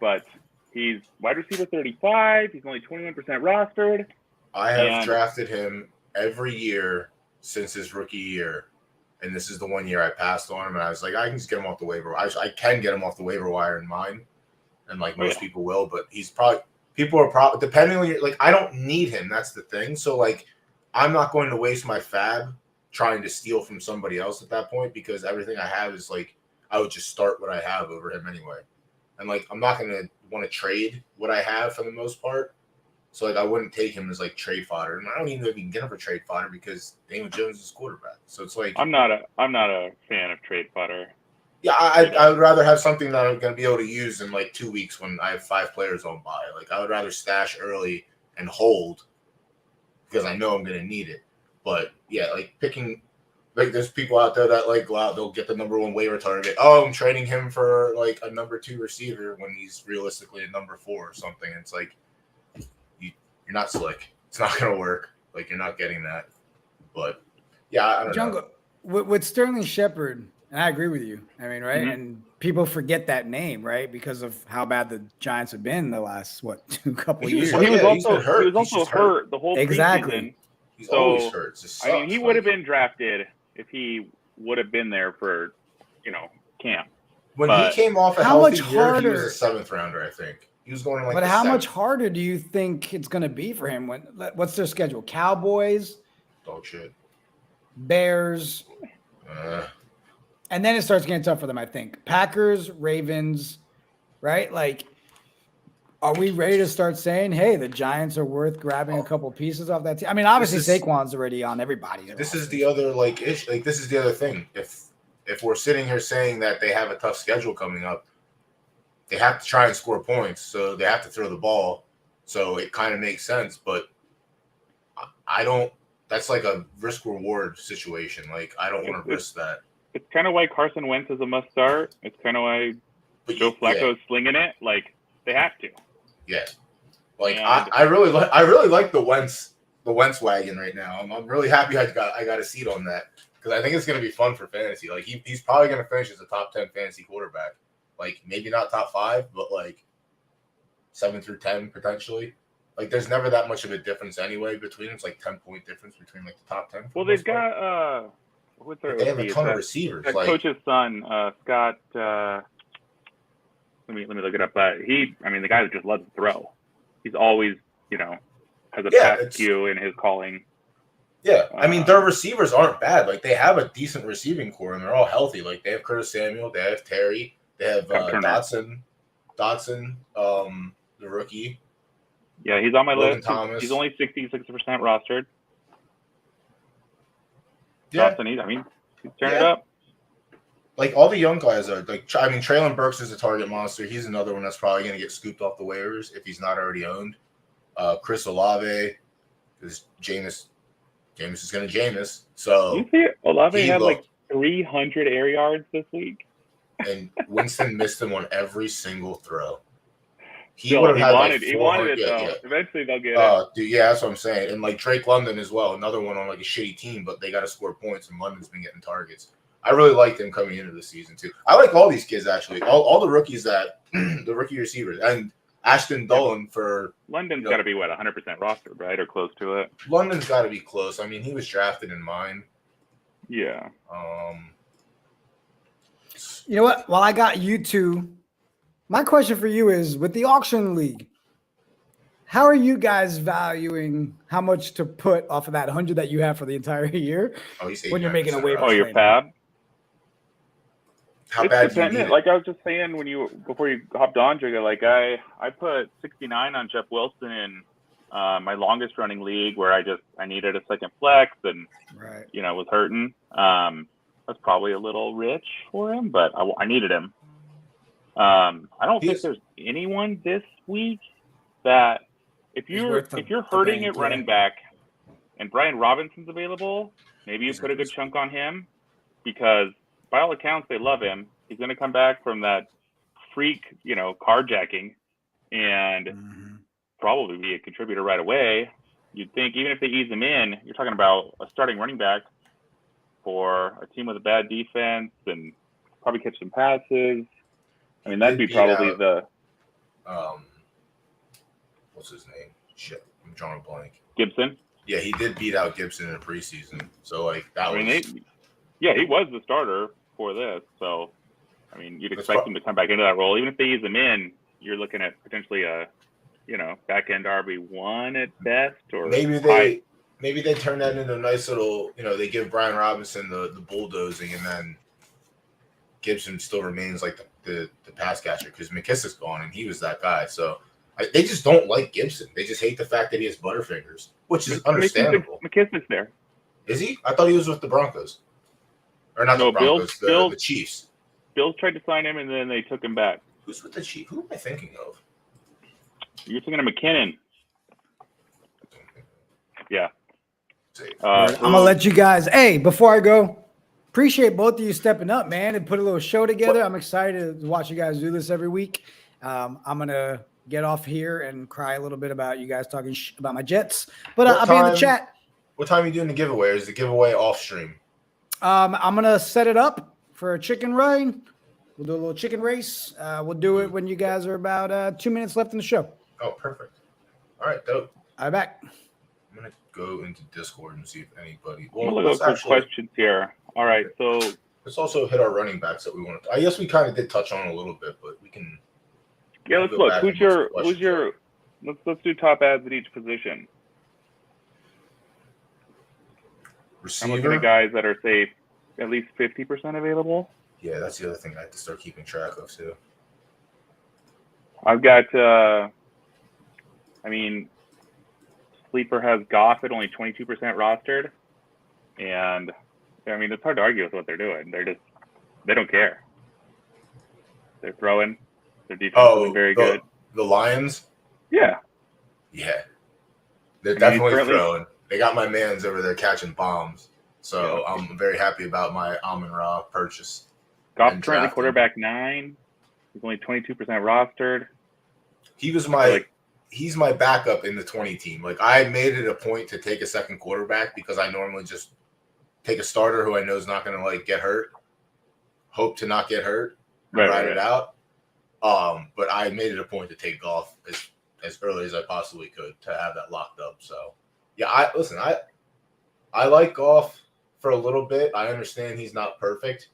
but he's wide receiver 35. He's only 21% rostered. I have drafted him every year since his rookie year, and this is the one year I passed on him, and I was like, I can just get him off the waiver. I can get him off the waiver wire in mine, and like most people will, but people are probably depending on your, like, I don't need him. That's the thing. So like, I'm not going to waste my fab trying to steal from somebody else at that point, because everything I have is like, I would just start what I have over him anyway. And like, I'm not going to want to trade what I have for the most part. So like I wouldn't take him as like trade fodder, and I don't even know if you can get him for trade fodder because Daniel Jones is quarterback. So it's like I'm not a fan of trade fodder. Yeah, I would rather have something that I'm going to be able to use in like 2 weeks when I have 5 players on bye. Like I would rather stash early and hold because I know I'm going to need it. But yeah, like picking like there's people out there that like go out, they'll get the number 1 waiver target. Oh, I'm trading him for like a number 2 receiver when he's realistically a number 4 or something. It's like you're not slick. It's not going to work. Like you're not getting that. But yeah, I don't know. With Sterling Shepard. And I agree with you. I mean, right? Mm-hmm. And people forget that name, right? Because of how bad the Giants have been the last, 2 couple years. Well, he was also hurt the whole preseason. He's always hurt. I mean, he would have been drafted if he would have been there for, camp. When he came off a healthy year, he was a 7th rounder, I think. He was going like. But how much harder do you think it's going to be for him? What's their schedule? Cowboys, dog shit, Bears. And then it starts getting tough for them, I think. Packers, Ravens, right? Like, are we ready to start saying, hey, the Giants are worth grabbing a couple pieces off that team? I mean, obviously Saquon's already on everybody. This is the other issue. Like, this is the other thing. If we're sitting here saying that they have a tough schedule coming up, they have to try and score points, so they have to throw the ball. So it kind of makes sense, but I don't. That's like a risk-reward situation. Like, I don't want to risk that. It's kind of why Carson Wentz is a must start. It's kind of why Joe Flacco is slinging it. Like they have to. Yeah. Like I really like the Wentz wagon right now. I'm really happy I got a seat on that because I think it's gonna be fun for fantasy. Like he's probably gonna finish as a top 10 fantasy quarterback. Like maybe not top 5, but like 7 through 10 potentially. Like there's never that much of a difference anyway between them. It's like 10-point difference between like the top 10. Well, they've got they have a ton of receivers. Like coach's son, Scott. Let me look it up. The guy that just loves to throw. He's always, has a pass cue in his calling. Yeah, I mean their receivers aren't bad. Like they have a decent receiving core, and they're all healthy. Like they have Curtis Samuel, they have Terry, they have Dotson, the rookie. Yeah, he's on my Logan list. Thomas. He's only 66% rostered. Yeah, he's turned it up. Like all the young guys are like. I mean, Traylon Burks is a target monster. He's another one that's probably going to get scooped off the waivers if he's not already owned. Chris Olave is Jameis. Jameis is going to Jameis. So you see, Olave had like 300 air yards this week, and Winston missed him on every single throw. He wanted it though. Yeah. Eventually they'll get it. Dude, yeah, that's what I'm saying. And like Drake London as well, another one on like a shitty team, but they got to score points, and London's been getting targets. I really like them coming into the season too. I like all these kids actually, all the rookies that the rookie receivers and Ashton Dolan for London's got to be 100% rostered, right, or close to it. London's got to be close. I mean, he was drafted in mine. Yeah. You know what? While I got you two. My question for you is, with the auction league, how are you guys valuing how much to put off of that 100 that you have for the entire year when you're making a waiver? Oh, your fab? How bad do you need it? Like I was just saying before you hopped on, Jigga, like I put 69 on Jeff Wilson in my longest running league where I needed a second flex and was hurting. That's probably a little rich for him, but I needed him. I don't think there's anyone this week that if you're hurting at running back and Brian Robinson's available, maybe you put a good chunk on him because by all accounts they love him. He's going to come back from that freak, carjacking and probably be a contributor right away. You'd think even if they ease him in, you're talking about a starting running back for a team with a bad defense and probably catch some passes. I mean, that'd be probably what's his name? Shit, I'm drawing a blank. Gibson? Yeah, he did beat out Gibson in the preseason. So, like, he was the starter for this. So, I mean, you'd expect him to come back into that role. Even if they ease him in, you're looking at potentially a, back-end RB1 at best. Or maybe they turn that into a nice little, they give Brian Robinson the bulldozing and then Gibson still remains like the pass catcher because McKissick's gone and he was that guy. So They just don't like Gibson. They just hate the fact that he has butterfingers, which is understandable. McKissic's there. Is he? I thought he was with the Broncos. Or not the Broncos, the Chiefs. Bills tried to sign him, and then they took him back. Who's with the Chiefs? Who am I thinking of? You're thinking of McKinnon. Yeah. I'm going to let you guys. Hey, before I go, appreciate both of you stepping up, man, and put a little show together. I'm excited to watch you guys do this every week. I'm going to get off here and cry a little bit about you guys talking about my Jets. But I'll be in the chat. What time are you doing the giveaway? Or is the giveaway off stream? I'm going to set it up for a chicken run. We'll do a little chicken race. We'll do it when you guys are about 2 minutes left in the show. Oh, perfect. All right, dope. I'm back. I'm going to go into Discord and see if anybody... Well, let's look at questions here. All right, so... Let's also hit our running backs that we want to... I guess we kind of did touch on a little bit, but we can... Yeah, let's look. Who's your... Let's do top ads at each position. Receiver? I'm looking at guys that are, say, at least 50% available. Yeah, that's the other thing I have to start keeping track of, too. I've got... Sleeper has Goff at only 22% rostered. And, it's hard to argue with what they're doing. They don't care. They're throwing. Their defense is very good. The Lions? Yeah. Yeah. They're definitely throwing. They got my mans over there catching bombs. So yeah. I'm very happy about my Amon-Ra purchase. Goff currently quarterback 9. He's only 22% rostered. He's my backup in the 20 team. Like, I made it a point to take a second quarterback because I normally just take a starter who I know is not going to get hurt, hope to not get hurt, ride it out. But I made it a point to take Goff as early as I possibly could to have that locked up. So, yeah, I like Goff for a little bit. I understand he's not perfect,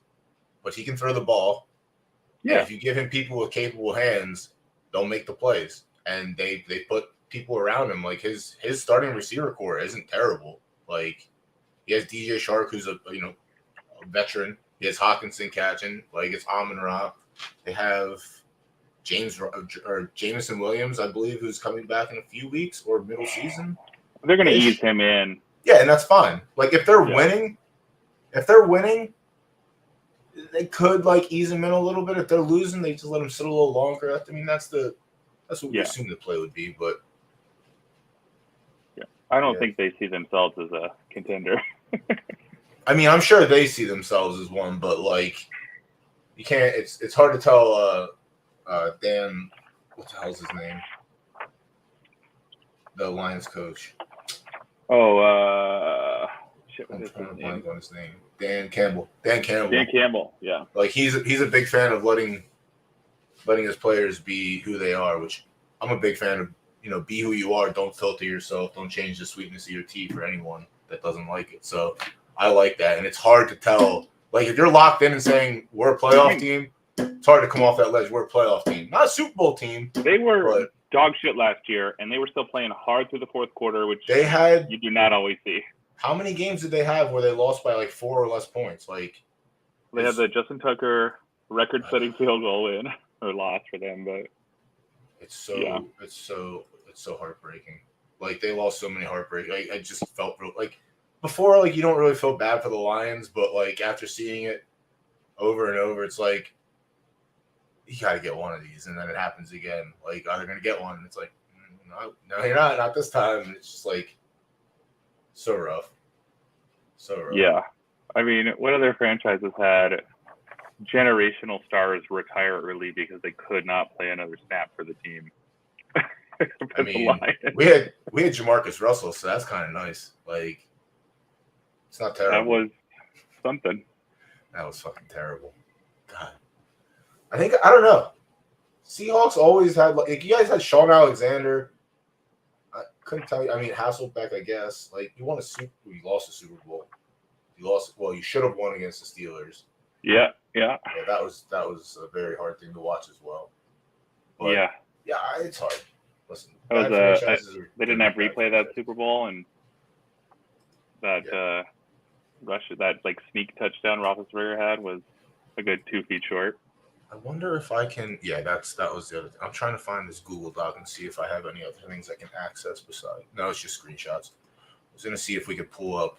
but he can throw the ball. Yeah. And if you give him people with capable hands, they'll make the plays. And they put people around him. Like, his starting receiver core isn't terrible. Like, he has DJ Shark, who's a veteran. He has Hawkinson catching. Like, it's Amon-Ra. They have Jameson Williams, I believe, who's coming back in a few weeks or middle season. They're going to ease him in. Yeah, and that's fine. Like, if they're winning, they could ease him in a little bit. If they're losing, they just let him sit a little longer. That's what we assume the play would be, but I don't think they see themselves as a contender. I'm sure they see themselves as one, but you can't. It's hard to tell. Dan, what the hell's his name? The Lions coach. Oh, I'm trying to blank on his name. Dan Campbell. Dan Campbell. Yeah. He's a big fan of letting his players be who they are, which I'm a big fan of. Be who you are. Don't filter yourself. Don't change the sweetness of your tea for anyone that doesn't like it. So I like that. And it's hard to tell. If you're locked in and saying we're a playoff team, it's hard to come off that ledge. We're a playoff team. Not a Super Bowl team. They were dog shit last year, and they were still playing hard through the fourth quarter, which you do not always see. How many games did they have where they lost by 4 or less points? They had the Justin Tucker record-setting field goal win or loss for them, but it's so heartbreaking. They lost so many heartbreak. I just felt before, you don't really feel bad for the Lions, but after seeing it over and over, it's you got to get one of these, and then it happens again. Are they going to get one? It's no, you're not this time. And it's just so rough. So rough. Yeah. What other franchises had generational stars retire early because they could not play another snap for the team? We had Jamarcus Russell, so that's kind of nice. It's not terrible. That was something. That was fucking terrible. God. I don't know. Seahawks always had you guys had Sean Alexander. I couldn't tell you. Hasselbeck, I guess. You won you lost the Super Bowl. You lost. Well, you should have won against the Steelers. Yeah. That was a very hard thing to watch as well. But, yeah, it's hard. Listen, they didn't have replay that Super Bowl, and that rush, that sneak touchdown Roethlisberger had was a good 2 feet short. I wonder if I can. Yeah, that was the other thing. I'm trying to find this Google Doc and see if I have any other things I can access besides. No, it's just screenshots. I was gonna see if we could pull up.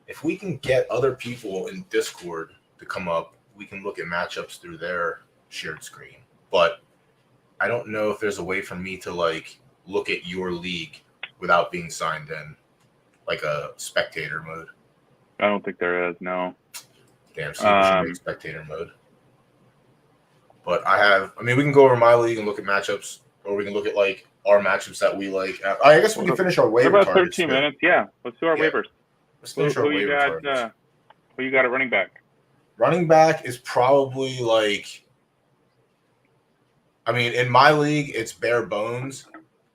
If we can get other people in Discord to come up, we can look at matchups through their shared screen. But I don't know if there's a way for me to like look at your league without being signed in, like a spectator mode. I don't think there is. No. Damn, Sleeper should make spectator mode. But I mean, we can go over my league and look at matchups, or we can look at like our matchups that we like. I guess we can finish our waiver. About 13 minutes. Yeah, let's do our waivers. Let's finish our waiver targets. Who you got at running back? Running back is probably like. I mean, in my league, it's bare bones.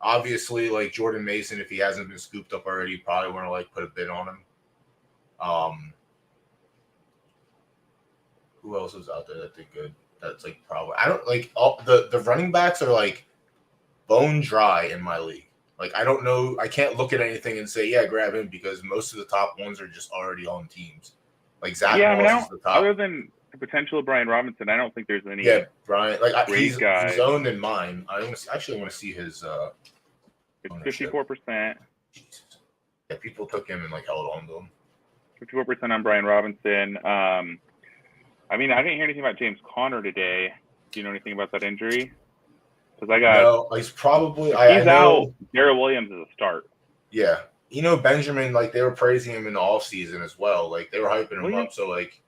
Obviously, like Jordan Mason, if he hasn't been scooped up already, probably want to like put a bid on him. Who else is out there that did good? That's like probably I don't like all the running backs are like bone dry in my league. Like I don't know, I can't look at anything and say grab him because most of the top ones are just already on teams. Like Zach Moss is the top. Other than the potential of Brian Robinson, I don't think there's any. Yeah, Brian, like he's owned in mine. I actually want to see his. It's 54%. Yeah, people took him and like held on to him. 54% on Brian Robinson. I mean, I didn't hear anything about James Conner today. Do you know anything about that injury? Because he's probably. He's out. Darrell Williams is a start. Yeah, Benjamin. Like they were praising him in the offseason as well. Like they were hyping him up. So like,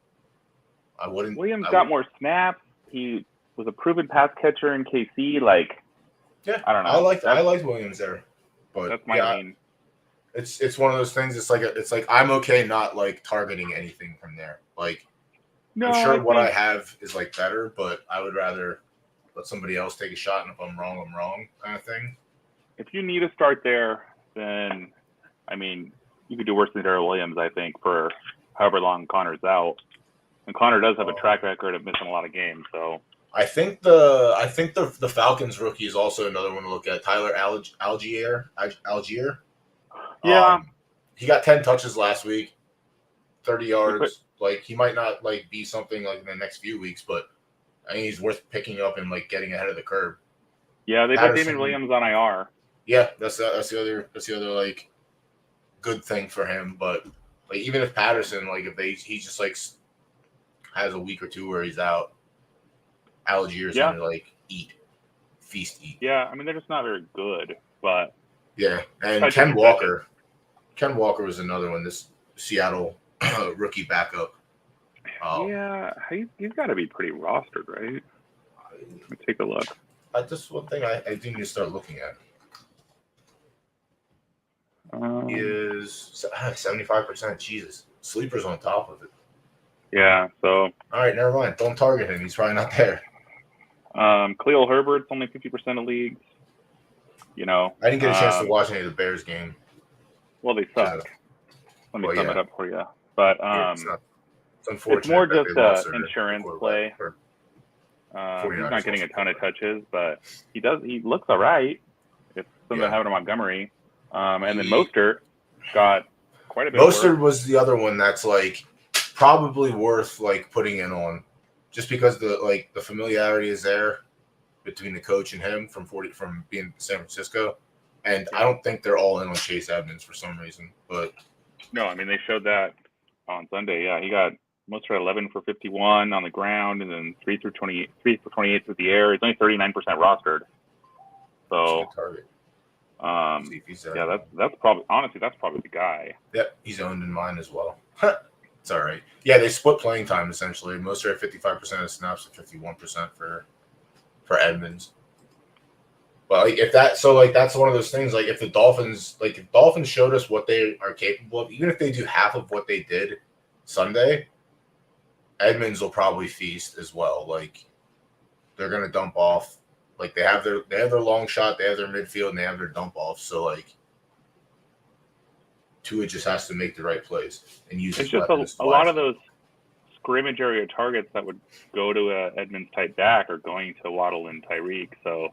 I wouldn't. Williams got more snaps. He was a proven pass catcher in KC. Like, yeah, I don't know. I liked Williams there, but that's my main. It's one of those things. It's like I'm okay not like targeting anything from there. Like. No, I'm sure what I have is like better, but I would rather let somebody else take a shot, and if I'm wrong, I'm wrong, kind of thing. If you need to start there, then I mean, you could do worse than Darrell Williams, I think, for however long Connor's out. And Connor does have a track record of missing a lot of games, so I think the Falcons rookie is also another one to look at. Tyler Algier. Yeah. He got 10 touches last week, 30 yards. Like he might not like be something like in the next few weeks, but I think he's worth picking up and like getting ahead of the curve. Yeah, they put Damon Williams on IR. Yeah, that's the other like good thing for him. But like even if Patterson, like if he just like has a week or two where he's out, Algier's gonna like feast. Yeah, I mean they're just not very good, but yeah, and Ken Walker was another one. This Seattle. Rookie backup. He's got to be pretty rostered, right? Let me take a look. Just one thing I do need to start looking at. He is 75%. Jesus, Sleeper's on top of it. Yeah. So. All right, never mind. Don't target him. He's probably not there. Khalil Herbert's only 50% of leagues. I didn't get a chance to watch any of the Bears game. Well, they suck. Let me sum it up for you. But it's unfortunate. It's more just an insurance play. He's not getting a ton of touches, but he looks all right. It's something that happened to Montgomery. And then Mostert got quite a bit. Mostert was the other one that's like probably worth like putting in on, just because the familiarity is there between the coach and him from being in San Francisco, and I don't think they're all in on Chase Edmonds for some reason. But no, I mean they showed that on Sunday. Yeah, he got Mostert 11 for 51 on the ground, and then 3 for 28 through the air. He's only 39% rostered. So. That's probably the guy. Yep, he's owned in mine as well. It's all right. Yeah, they split playing time essentially. Most are at 55% of snaps and 51% for Edmonds. But that's one of those things. Like if Dolphins showed us what they are capable of, even if they do half of what they did Sunday, Edmonds will probably feast as well. Like they're gonna dump off. Like they have their long shot, they have their midfield, and they have their dump off. So like Tua just has to make the right plays and use his weapons. It's just a lot of those scrimmage area targets that would go to a Edmonds type back are going to Waddle and Tyreek. So,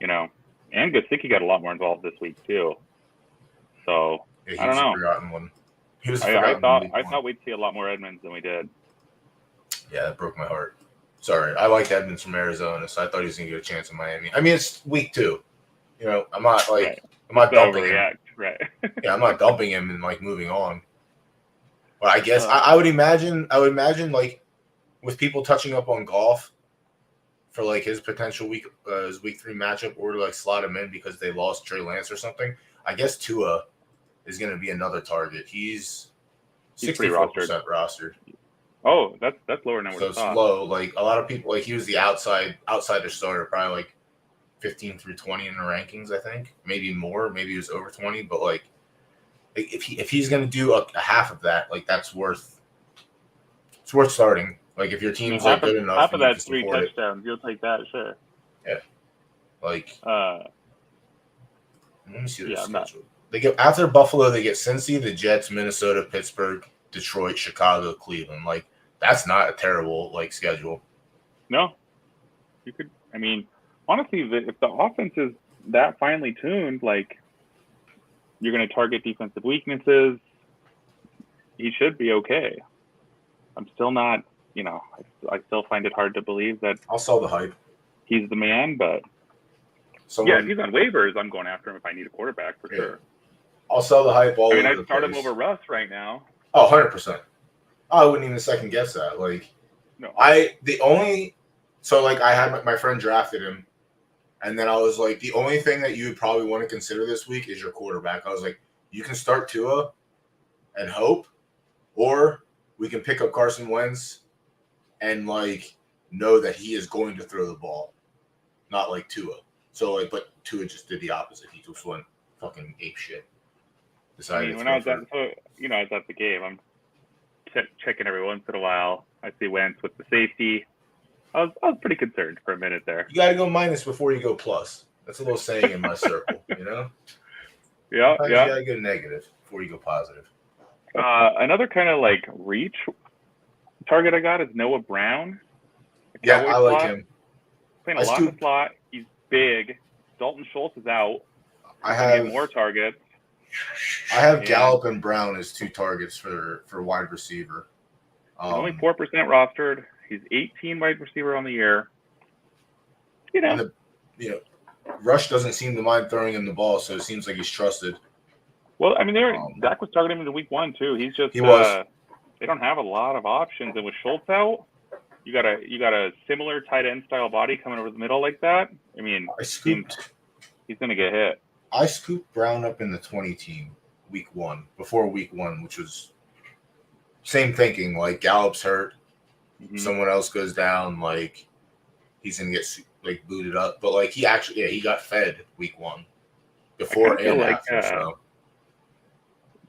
and Gesicki got a lot more involved this week too. So I don't know. Forgotten one. I thought we'd see a lot more Edmonds than we did. Yeah, that broke my heart. Sorry, I like Edmonds from Arizona, so I thought he was going to get a chance in Miami. I mean, it's week 2. You know, I'm not like right. I'm not dumping overreact, him. Right. Yeah, I'm not dumping him and like moving on. But I guess I would imagine like with people touching up on golf for like his potential his week 3 matchup, or to like slot him in because they lost Trey Lance or something. I guess Tua is going to be another target. He's 64% rostered. Oh, that's lower than I would So have thought. It's low. Like a lot of people, like he was the outsider starter, probably like 15 through 20 in the rankings. I think maybe more. Maybe he was over 20. But like if he's going to do a half of that, like it's worth starting. Like if your team's like good enough, half of that 3 touchdowns, you'll take that, sure. Yeah. Like let me see their schedule. They get after Buffalo, they get Cincy, the Jets, Minnesota, Pittsburgh, Detroit, Chicago, Cleveland. Like that's not a terrible like schedule. No, you could. I mean, honestly, if the offense is that finely tuned, like you're going to target defensive weaknesses, he should be okay. I'm still not. You know, I still find it hard to believe that I'll sell the hype. He's the man, but yeah, if he's on waivers, I'm going after him if I need a quarterback for sure. I'll sell the hype all over the place. I'd start him over Russ right now. Oh, 100%. I wouldn't even second guess that. Like, no. I had my friend drafted him, and then I was like, the only thing that you would probably want to consider this week is your quarterback. I was like, you can start Tua and hope, or we can pick up Carson Wentz and like know that he is going to throw the ball, not like Tua. So like, but Tua just did the opposite. He just went fucking ape shit. When I was at the game, I'm checking every once in a while. I see Wentz with the safety. I was pretty concerned for a minute there. You got to go minus before you go plus. That's a little saying in my circle, you know? Yeah. You got to go negative before you go positive. Another kind of like reach target I got is Noah Brown. Yeah, I like him. Playing a lot in the slot. He's big. Dalton Schultz is out. I have more targets. I have Gallup and Brown as 2 targets for wide receiver. He's only 4% rostered. He's 18 wide receiver on the year. You know, Rush doesn't seem to mind throwing him the ball, so it seems like he's trusted. Well, I mean, Dak was targeting him in week 1 too. He was. They don't have a lot of options, and with Schultz out, you got a similar tight end style body coming over the middle like that. I mean, he's going to get hit. I scooped Brown up in the 20 team before week 1, which was same thinking. Like Gallup's hurt, someone else goes down, like he's gonna get like booted up. But like he got fed week 1 before and after.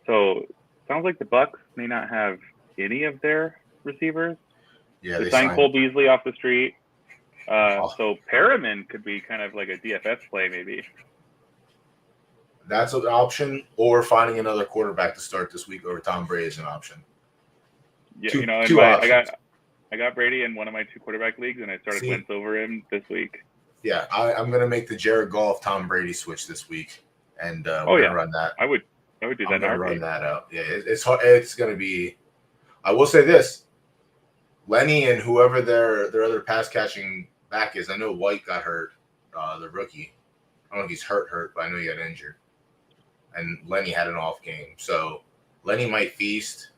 So sounds like the Bucs may not have any of their receivers. Yeah, they signed Cole Beasley off the street. So Perriman could be kind of like a DFS play, maybe. That's an option, or finding another quarterback to start this week over Tom Brady is an option. Yeah, I got Brady in one of my 2 quarterback leagues, and I started Wentz over him this week. Yeah, I'm going to make the Jared Goff Tom Brady switch this week, and we're going to run that. I would do that. I'm going to run that out. Yeah, it's hard. It's going to be. I will say this: Lenny and whoever their other pass catching back is. I know White got hurt, the rookie. I don't know if he's hurt, but I know he got injured. And Lenny had an off game. So Lenny might feast.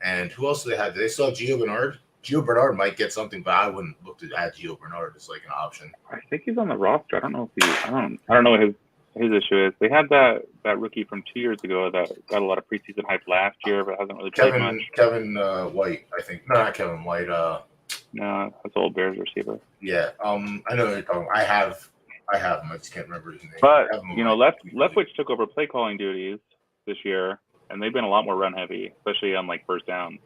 And who else do they have? Do they still have Gio Bernard? Gio Bernard might get something, but I wouldn't look to add Gio Bernard as like an option. I think he's on the roster. I don't know if I don't know what his issue is. They had that rookie from 2 years ago that got a lot of preseason hype last year, but hasn't really played much. Kevin White, I think. No, not Kevin White. No, that's old Bears receiver. Yeah. I know what you're talking about. I have him. I just can't remember his name. But Leftwich took over play calling duties this year, and they've been a lot more run heavy, especially on like first down.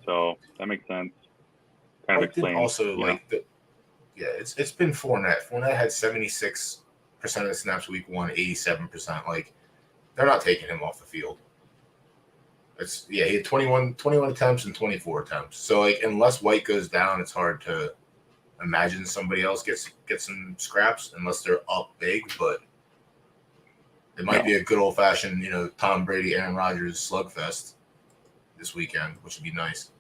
So that makes sense. Kind of explains. Also, it's been Fournette. Fournette had 76% of the snaps week 1, 87%. Like they're not taking him off the field. He had 21 attempts and 24 attempts. So like unless White goes down, it's hard to imagine somebody else gets some scraps unless they're up big, but it might be a good old fashioned, Tom Brady, Aaron Rodgers slugfest this weekend, which would be nice.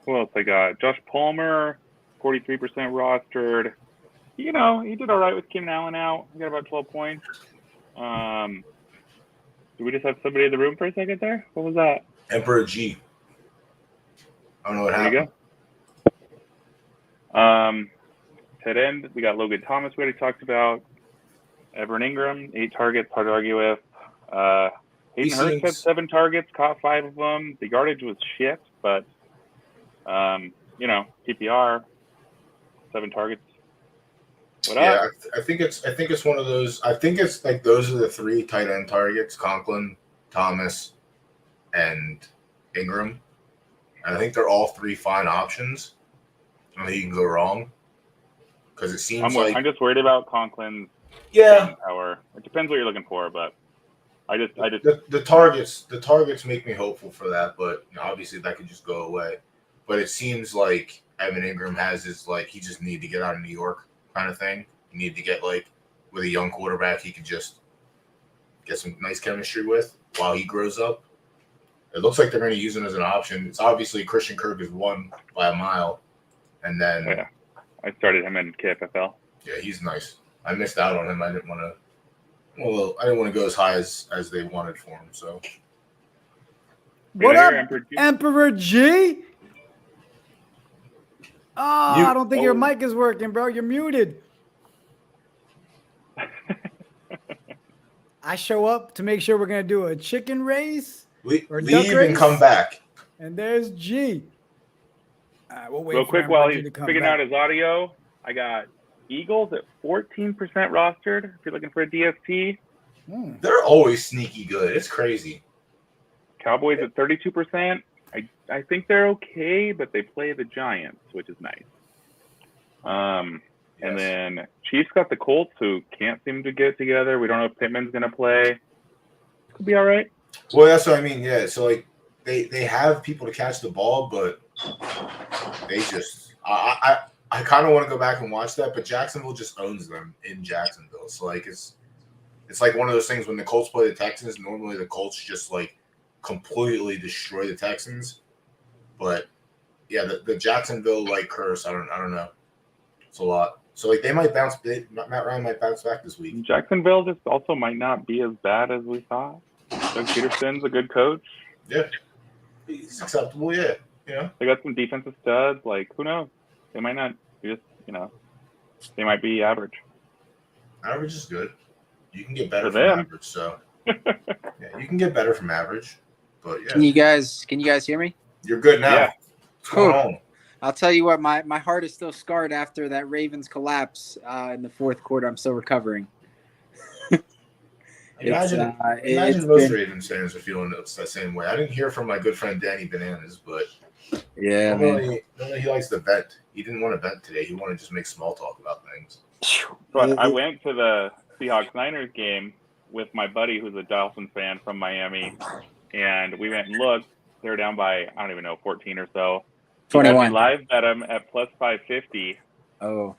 Who else I got? Josh Palmer, 43% rostered. You know, he did all right with Keenan Allen out. He got about 12 points. Did we just have somebody in the room for a second there? What was that? Emperor G. I don't know what there happened. You go. Tight end, we got Logan Thomas, we already talked about. Evan Ingram, 8 targets, hard to argue with. Hayden Hurst had 7 targets, caught 5 of them. The yardage was shit, but, you know, PPR, 7 targets. What up? Yeah, I think it's one of those. I think it's like those are the 3 tight end targets: Conklin, Thomas, and Ingram. And I think they're all 3 fine options. I don't think you can go wrong because it seems I'm just worried about Conklin's power. It depends what you're looking for, but the targets make me hopeful for that. But you know, obviously that could just go away. But it seems like Evan Ingram has his like he just need to get out of New York kind of thing. You need to get like with a young quarterback he could just get some nice chemistry with while he grows up. It looks like they're going to use him as an option. It's obviously Christian Kirk is won by a mile, and then I started him in KFFL. Yeah, he's nice. I missed out on him. I didn't want to. Well, I didn't want to go as high as they wanted for him. So, what up, Emperor G? Oh, I don't think your mic is working, bro. You're muted. I show up to make sure we're gonna do a chicken race or duck race, and come back. And there's G. All right, we'll wait. Real quick, while he's figuring out his audio, I got Eagles at 14% rostered. If you're looking for a DST, they're always sneaky good. It's crazy. Cowboys at 32%. I think they're okay, but they play the Giants, which is nice. And then Chiefs got the Colts, who can't seem to get together. We don't know if Pittman's going to play. Could be all right. Well, that's what I mean. Yeah, so like they have people to catch the ball, but they just I kind of want to go back and watch that, but Jacksonville just owns them in Jacksonville. So like it's like one of those things when the Colts play the Texans. Normally the Colts just like completely destroy the Texans, but yeah, the Jacksonville like curse. I don't know. It's a lot. So like they might bounce. Matt Ryan might bounce back this week. Jacksonville just also might not be as bad as we thought. Doug Peterson's a good coach. Yeah, he's acceptable. Yeah, you know they got some defensive studs. Like who knows? They might not. Just they might be average. Average is good. You can get better from average. So yeah, you can get better from average. But yeah, can you guys hear me? You're good now. Yeah. What's going on? I'll tell you what, my heart is still scarred after that Ravens collapse in the fourth quarter. I'm still recovering. Imagine most Ravens fans are feeling that same way. I didn't hear from my good friend Danny Bananas, but yeah, normally he likes to vent. He didn't want to vent today. He wanted to just make small talk about things. But I went to the Seahawks-Niners game with my buddy who's a Dolphins fan from Miami, and we went and looked. They were down by, I don't even know, 14 or so. 21. We live bet them at plus 550. Oh.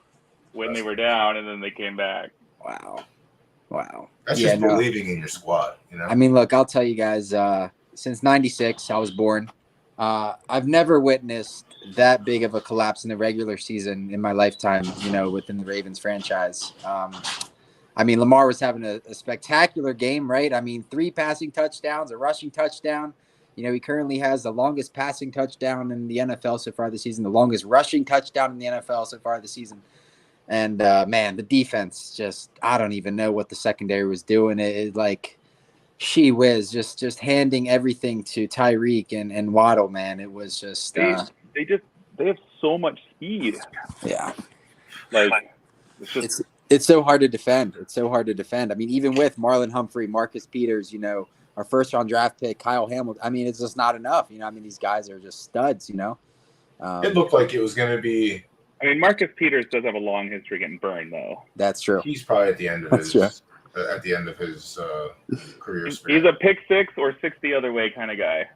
When they were down, and then they came back. Wow. That's just believing in your squad, you know? I mean, look, I'll tell you guys, since 96, I was born. I've never witnessed that big of a collapse in the regular season in my lifetime, within the Ravens franchise. I mean, Lamar was having a spectacular game, right? I mean, 3 passing touchdowns, a rushing touchdown. He currently has the longest passing touchdown in the NFL so far this season, the longest rushing touchdown in the NFL so far this season. And, man, the defense just – I don't even know what the secondary was doing. It like – she whiz, just handing everything to Tyreek and Waddle, man. It was just they have so much speed. Yeah. Like it's so hard to defend. I mean, even with Marlon Humphrey, Marcus Peters, our first round draft pick, Kyle Hamilton. I mean, it's just not enough. I mean, these guys are just studs, It looked like it was going to be. I mean, Marcus Peters does have a long history getting burned, though. That's true. He's probably at the end of his career span. He's a pick 6 or 6 the other way kind of guy.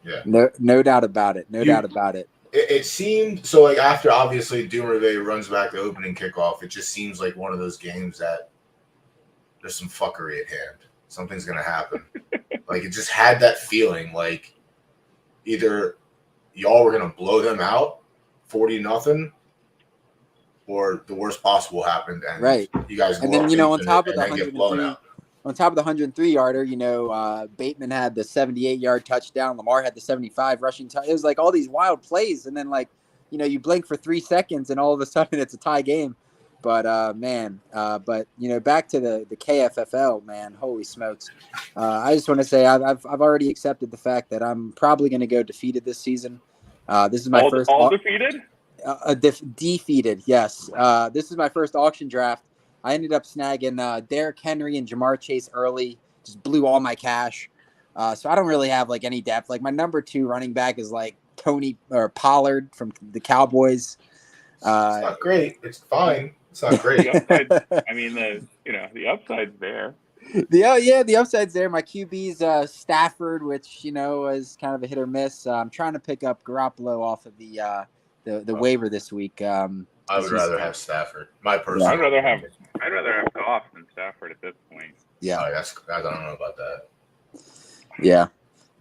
Yeah. No doubt about it. Doubt about it. It seemed so. Like after obviously Dumerville runs back the opening kickoff, it just seems like one of those games that there's some fuckery at hand. Something's gonna happen. Like it just had that feeling. Like either y'all were gonna blow them out 40-0, or the worst possible happened, and right. you guys and then on top of the 103, on top of the 103 yarder, Bateman had the 78-yard touchdown. Lamar had the 75 rushing touchdown. It was like all these wild plays, and then you blink for 3 seconds, and all of a sudden it's a tie game. But back to the KFFL, man, holy smokes! I just want to say I've already accepted the fact that I'm probably going to go defeated this season. This is my first all defeated. Defeated, yes. This is my first auction draft. I ended up snagging Derrick Henry and Jamar Chase early. Just blew all my cash. So I don't really have any depth. Like my number 2 running back is Tony or Pollard from the Cowboys. It's not great. It's fine. It's not great. The upside's there. The upside's there. My QB's Stafford, which is kind of a hit or miss. I'm trying to pick up Garoppolo off of the waiver this week. I would rather have Stafford. My personal. I'd rather have Goff than Stafford at this point. Yeah, I don't know about that. Yeah,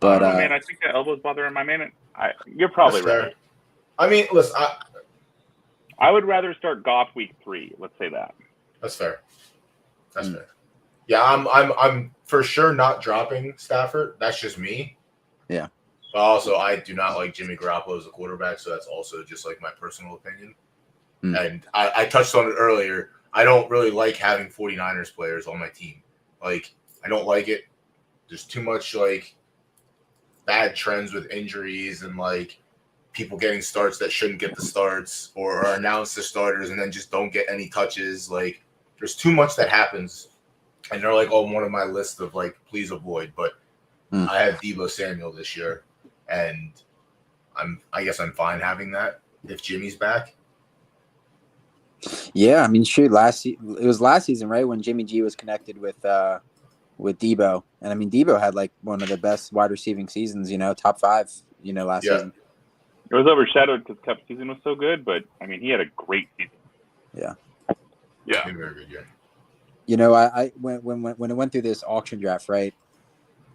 but man, I think the elbow's bothering my man. You're probably right. I mean, listen, I would rather start Goff week 3. Let's say that. That's fair. That's fair. Yeah, I'm for sure not dropping Stafford. That's just me. Yeah. But also, I do not like Jimmy Garoppolo as a quarterback, so that's also just my personal opinion. And I touched on it earlier. I don't really like having 49ers players on my team. I don't like it. There's too much bad trends with injuries and people getting starts that shouldn't get the starts, or are announced as starters and then just don't get any touches. There's too much that happens, and they're on one of my list of please avoid. But I have Deebo Samuel this year, and I guess I'm fine having that if Jimmy's back. Yeah, I mean, shoot, it was last season, right, when Jimmy G was connected with Deebo, and I mean, Deebo had one of the best wide receiving seasons, top 5, last season. It was overshadowed because Cup's season was so good, but I mean, he had a great season. Yeah. Yeah, very good year. I when it went through this auction draft, right?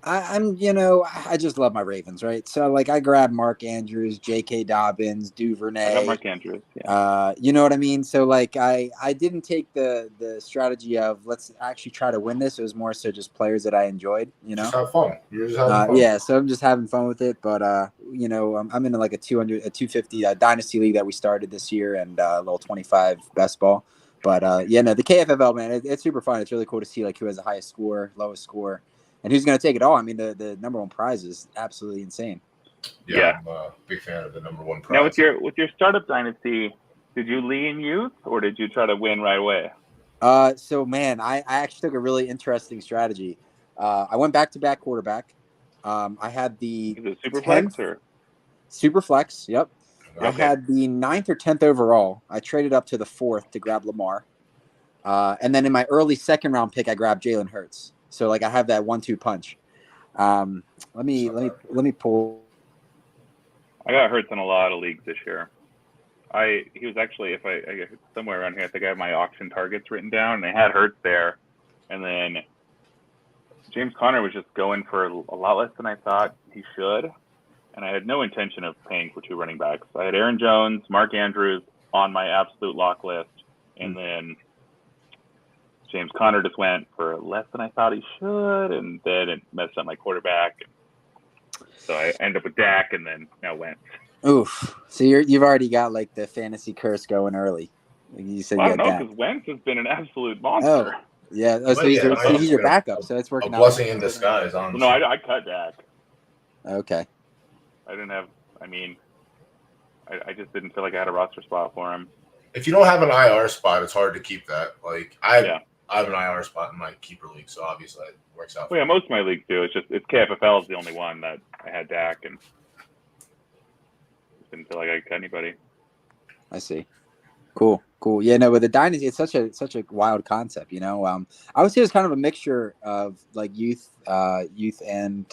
I just love my Ravens, right? So I grabbed Mark Andrews, J.K. Dobbins, Duvernay. I got Mark Andrews. Yeah. You know what I mean? So I didn't take the strategy of let's actually try to win this. It was more so just players that I enjoyed. Just have fun. You're just having fun. Yeah. So I'm just having fun with it. But I'm in a 250 dynasty league that we started this year, and a little 25 best ball. But the KFFL, man, it's super fun. It's really cool to see who has the highest score, lowest score, and who's going to take it all. I mean, the number 1 prize is absolutely insane. Yeah. I'm a big fan of the number 1 prize. Now, with your startup dynasty, did you lean youth or did you try to win right away? So, man, I actually took a really interesting strategy. I went back-to-back quarterback. I had the Is it super flex or? Super flex, yep. Okay. I had the 9th or 10th overall. I traded up to the 4th to grab Lamar. And then in my early 2nd round pick, I grabbed Jalen Hurts. So I have that 1-2 punch. Let me pull. I got Hurts in a lot of leagues this year. He was actually, if I somewhere around here, I think I have my auction targets written down, and they had Hurts there. And then James Conner was just going for a lot less than I thought he should. And I had no intention of paying for 2 running backs. I had Aaron Jones, Mark Andrews on my absolute lock list. And then James Conner just went for less than I thought he should. And then it messed up my quarterback. So I ended up with Dak and then now Wentz. Oof. So you've already got the fantasy curse going early. You said I you don't had know, Dak. because Wentz has been an absolute monster. Oh, yeah. Oh, so he's your backup. So it's working out. A blessing in disguise, honestly. No, I cut Dak. Okay. I just didn't feel like I had a roster spot for him. If you don't have an IR spot, it's hard to keep that. I have an IR spot in my keeper league, so obviously it works out. Well, yeah, most of my leagues do. It's KFFL is the only one that I had Dak and just didn't feel like I could cut anybody. I see. Cool. Yeah, no, with the dynasty, it's such a wild concept. I would say it's kind of a mixture of youth and.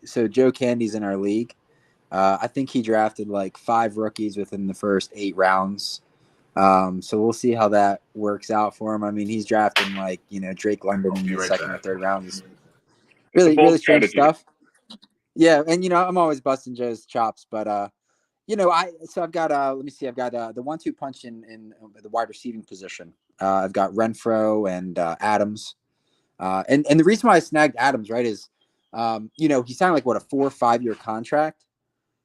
So Joe Candy's in our league. I think he drafted 5 rookies within the first 8 rounds. So we'll see how that works out for him. I mean, he's drafting Drake London in the 2nd or 3rd rounds. Really strange stuff. Yeah, and I'm always busting Joe's chops, but I've got let me see, I've got the 1-2 punch in the wide receiving position. I've got Renfro and Adams, and the reason why I snagged Adams, right, is he signed like a 4 or 5 year contract.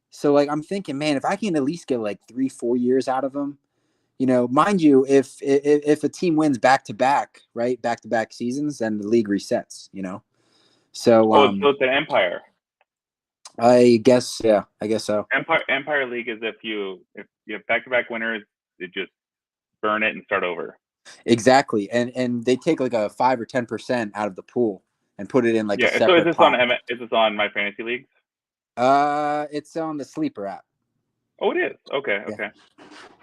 So like I'm thinking, man, if I can at least get like 3-4 years out of him, mind you, if a team wins back to back seasons, then the league resets. So so it's an Empire. I guess so. Empire League is if you have back-to-back winners, it just burn it and start over. Exactly, and they take like a 5 or 10% out of the pool and put it in like a separate So is this pot. is this on My Fantasy Leagues? It's on the Sleeper app. Oh, it is. Okay.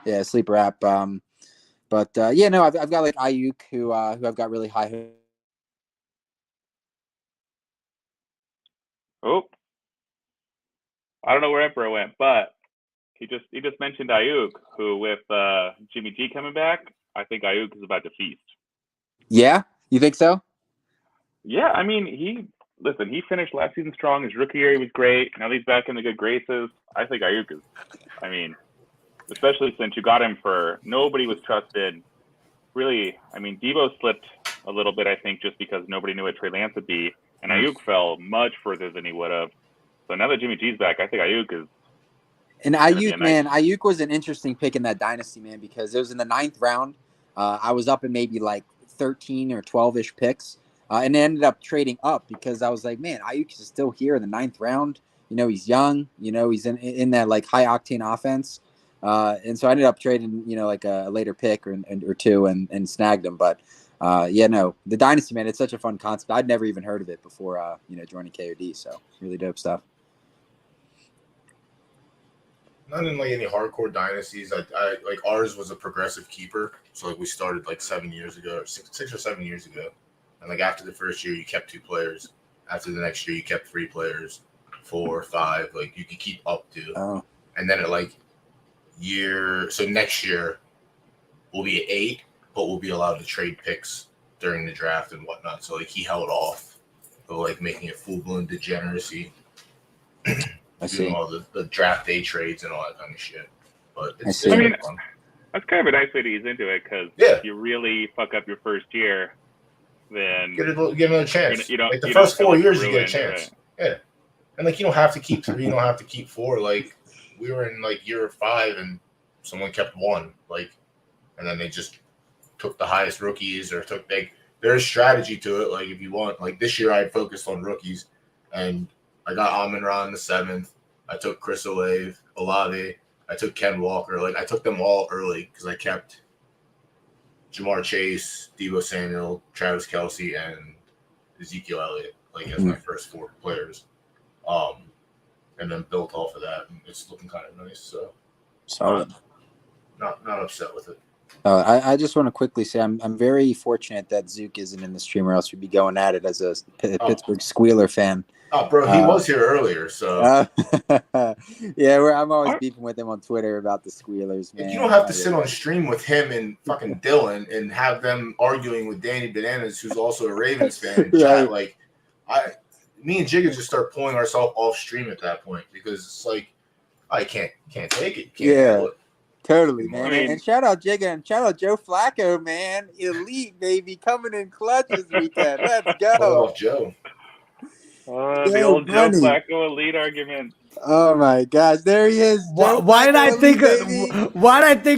Yeah, Sleeper app. But I've got like Ayuk who I've got really high. Oh, I don't know where Emperor went, but he just mentioned Ayuk, who with Jimmy G coming back, I think Ayuk is about to feast. Yeah, you think so? Yeah, I mean he finished last season strong. His rookie year he was great. Now he's back in the good graces. I think Ayuk is. I mean, especially since you got him for nobody was trusted. Really, I mean, Debo slipped a little bit, I think, just because nobody knew what Trey Lance would be, and Ayuk fell much further than he would have. So now that Jimmy G's back, I think Ayuk is. And Ayuk, man, Ayuk was an interesting pick in that dynasty, man, because it was in the 9th round. I was up in maybe like 13 or 12-ish picks, and ended up trading up because I was like, man, Ayuk is still here in the 9th round. He's young. He's in that like high octane offense. And so I ended up trading, like a later pick or two and snagged him. But the dynasty, man, it's such a fun concept. I'd never even heard of it before, joining KOD. So really dope stuff. Not in like any hardcore dynasties. I like ours was a progressive keeper. So like we started like 7 years ago, or 6 or 7 years ago. And like after the first year, you kept 2 players. After the next year, you kept 3 players, 4, 5. Like you could keep up to. Oh. And then so next year we'll be at 8, but we'll be allowed to trade picks during the draft and whatnot. So like he held off, but like making it full blown degeneracy. I see. Doing all the draft day trades and all that kind of shit. But it's I mean, fun. That's kind of a nice way to ease into it because if you really fuck up your first year, then get another chance. Like the first 4 years, you get a chance. Right? Yeah, and like you don't have to keep 3, you don't have to keep 4. Like we were in like year 5 and someone kept 1, like, and then they just took the highest rookies or took there's strategy to it. Like if you want, like this year I focused on rookies and I got Amon-Ra in the 7th. I took Chris Olave. I took Ken Walker. Like I took them all early because I kept Jamar Chase, Deebo Samuel, Travis Kelce, and Ezekiel Elliott like as my first 4 players. And then built off of that, and it's looking kind of nice. So solid. Not upset with it. I just want to quickly say I'm very fortunate that Zook isn't in the stream, or else we'd be going at it as a Pittsburgh Squealer fan. Oh, bro, he was here earlier, so I'm always beefing with him on Twitter about the Squealers, man. You don't have to sit on stream with him and fucking Dylan and have them arguing with Danny Bananas, who's also a Ravens fan. In chat. Like, me and Jigga just start pulling ourselves off stream at that point because it's like I can't take it. Can't handle it. Totally, man. And shout out Jigga and shout out Joe Flacco, man. Elite, baby, coming in clutch this weekend. Let's go. Oh, Joe. The old Joe Flacco elite argument. Oh my gosh, there he is. Why did I think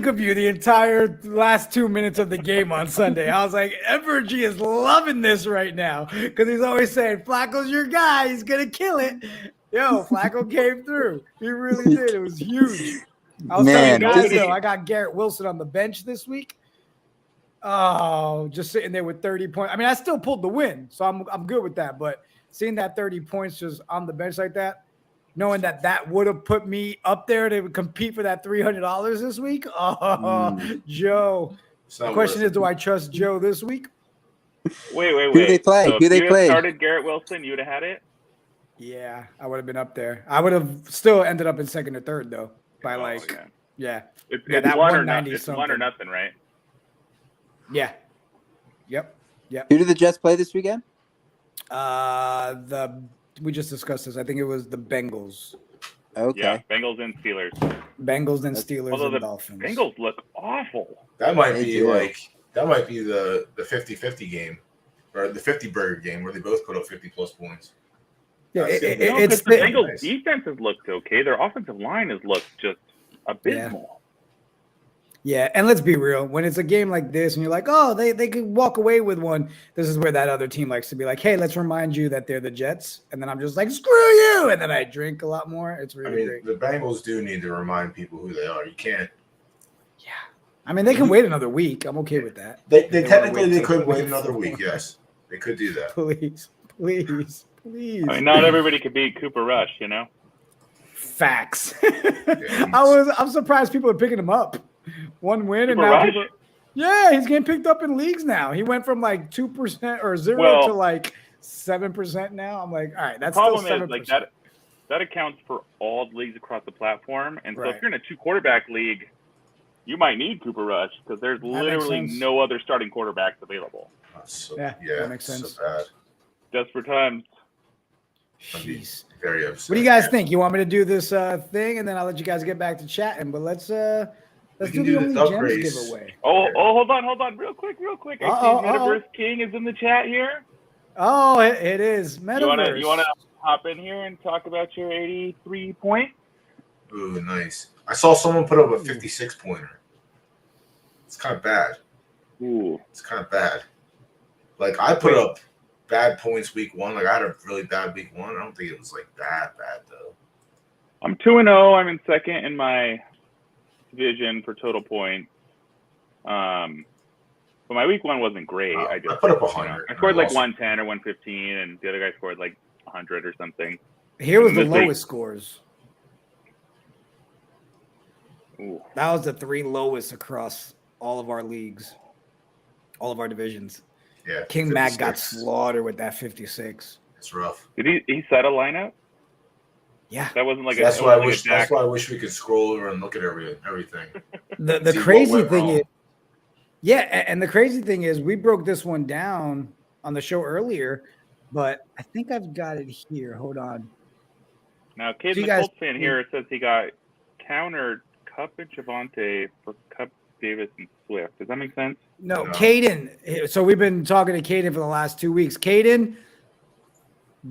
of you the entire last 2 minutes of the game on Sunday? I was like, Evergy is loving this right now because he's always saying Flacco's your guy. He's gonna kill it. Yo, Flacco came through. He really did. It was huge. I was telling you guys though, I got Garrett Wilson on the bench this week. Oh, just sitting there with 30 points. I mean, I still pulled the win, so I'm good with that. But seeing that 30 points just on the bench like that, knowing that would have put me up there to compete for that $300 this week. Oh, Joe. The question is, do I trust Joe this week? Wait. Who do they play? So if you had started Garrett Wilson, you'd have had it? Yeah, I would have been up there. I would have still ended up in 2nd or 3rd, though. By It's 1 or nothing. It's 1 or nothing, right? Yeah. Yep. Who did the Jets play this weekend? The we just discussed this. I think it was the Bengals. Okay. Yeah, Bengals and Steelers. Bengals and Steelers Although and the Dolphins. Bengals look awful. That might They be do. the 50-50 game, or the 50 burger game where they both put up 50+ points. Yeah, Because the Bengals' defense has looked okay. Their offensive line has looked just abysmal. Yeah, and let's be real. When it's a game like this and you're like, oh, they could walk away with one, this is where that other team likes to be like, hey, let's remind you that they're the Jets. And then I'm just like, screw you. And then I drink a lot more. It's really great. The Bengals do need to remind people who they are. You can't. Yeah. I mean, they can wait another week. I'm okay with that. They technically could wait another week. Yes, they could do that. Please. I mean, not everybody could beat Cooper Rush, you know? Facts. Yeah, I'm surprised people are picking him up. One win Cooper and now Rush? people, yeah, he's getting picked up in leagues now. He went from like 2% or 0 to like 7% now. I'm like, all right, that's still 7%. Problem is like that accounts for all leagues across the platform. And so Right. if you're in a 2-quarterback league, you might need Cooper Rush because there's literally sense. no other starting quarterbacks available. That makes sense. So bad. Desperate times. Jeez. Very upset. What do you guys think? You want me to do this thing and then I'll let you guys get back to chatting, but let's do the only gems giveaway. Oh, hold on, real quick. I see Metaverse King is in the chat here. Oh, it is Metaverse. You wanna hop in here and talk about your 83 point? Ooh, nice. I saw someone put up a 56-pointer. It's kind of bad. Ooh. It's kind of bad. Like, I put up bad points week 1. Like, I had a really bad week 1. I don't think it was like that bad though. I'm 2-0. I'm in second in my division for total points. But my week 1 wasn't great. I put up 100. I scored like 110 or 115, and the other guy scored like 100 or something. Here was the lowest scores. Ooh. That was the 3 lowest across all of our leagues, all of our divisions. Yeah. King 56. Mac got slaughtered with that 56. It's rough. Did he set a lineup? Yeah. That wasn't like that's why I wish we could scroll over and look at everything. The crazy thing is, and the crazy thing is we broke this one down on the show earlier, but I think I've got it here. Hold on. Now, Kid the Colts fan here says he got countered Cup and Javonte for Cup, Davis, and Swift. Does that make sense? No, Caden. So we've been talking to Caden for the last 2 weeks. Caden,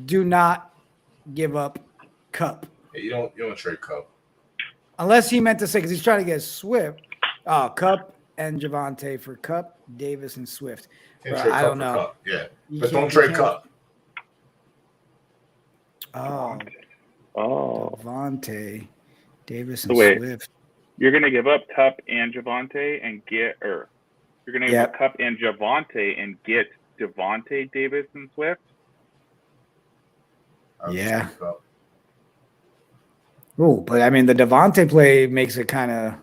do not give up Cup. Yeah, you don't trade Cup. Unless he meant to say, because he's trying to get Swift. Cup and Javonte for Cup, Davis, and Swift. Bro, I don't know. Cup. Yeah, but don't trade Cup. Oh. Javonte, Davis, and Swift. You're gonna give up Cup and Javonte and get, or you're gonna give up Cup and Javonte and get Javonte, Davis, and Swift. Yeah. Oh, but I mean the Devontae play makes it kind of,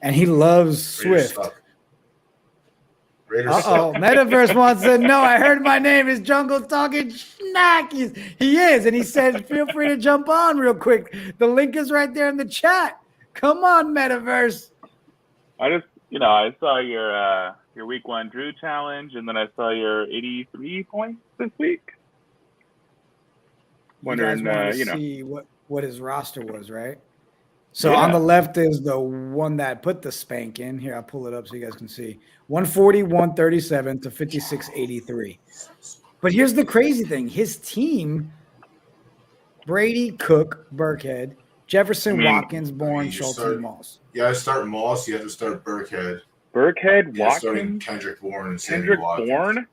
and he loves Swift. Metaverse wants to know. I heard my name is Jungle talking schnack. He is, and he said, "Feel free to jump on real quick. The link is right there in the chat. Come on, Metaverse." I saw your week 1 Drew challenge, and then I saw your 83 points this week. Wondering, see what his roster was, right? So on the left is the one that put the spank in. Here, I'll pull it up so you guys can see. 140, 137 to 56, 83. But here's the crazy thing. His team, Brady, Cook, Burkhead, Jefferson, Watkins, Bourne, Schultz, and Moss. You got to start Moss. You have to start Burkhead. Watkins, Kendrick Bourne, and Kendrick Bourne?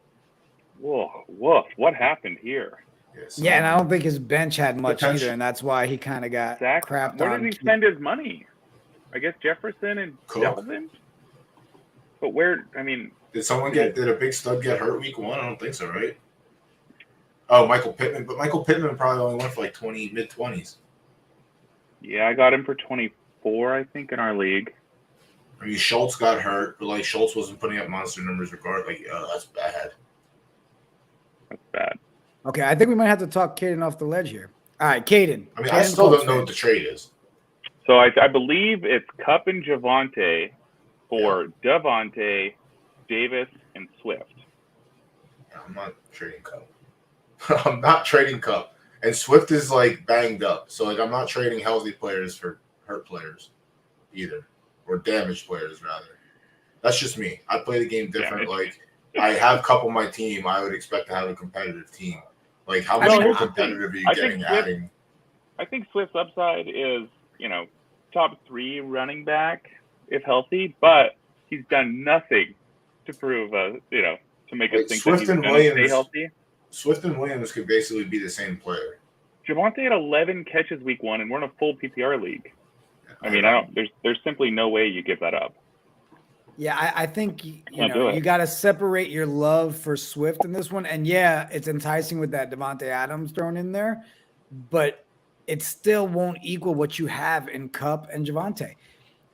Whoa, what happened here? Yeah, and I don't think his bench had much either, and that's why he kind of got crapped on. Where did he spend his money? I guess Jefferson and Delvin? But where, I mean... Did a big stud get hurt week 1? I don't think so, right? Oh, Michael Pittman. But Michael Pittman probably only went for like mid-20s. Yeah, I got him for 24, I think, in our league. I mean, Schultz got hurt, but like Schultz wasn't putting up monster numbers regardless. Like, that's bad. That's bad. Okay, I think we might have to talk Caden off the ledge here. All right, Caden. I mean, I still don't know what the trade is. So I believe it's Cup and Javonte for Devontae, Davis, and Swift. I'm not trading Cup. I'm not trading Cup. And Swift is like banged up. So like I'm not trading healthy players for hurt players either. Or damaged players rather. That's just me. I play the game different. Like I have a couple of my team, I would expect to have a competitive team. Like how much more competitive are you getting adding? I think Swift's upside is, top 3 running back if healthy, but he's done nothing to prove, to make us think Swift that he's going to stay healthy. Swift and Williams could basically be the same player. Javonte had 11 catches week 1, and we're in a full PPR league. I mean, there's simply no way you give that up. Yeah, I think you got to separate your love for Swift in this one. And yeah, it's enticing with that Devontae Adams thrown in there, but it still won't equal what you have in Kupp and Javonte.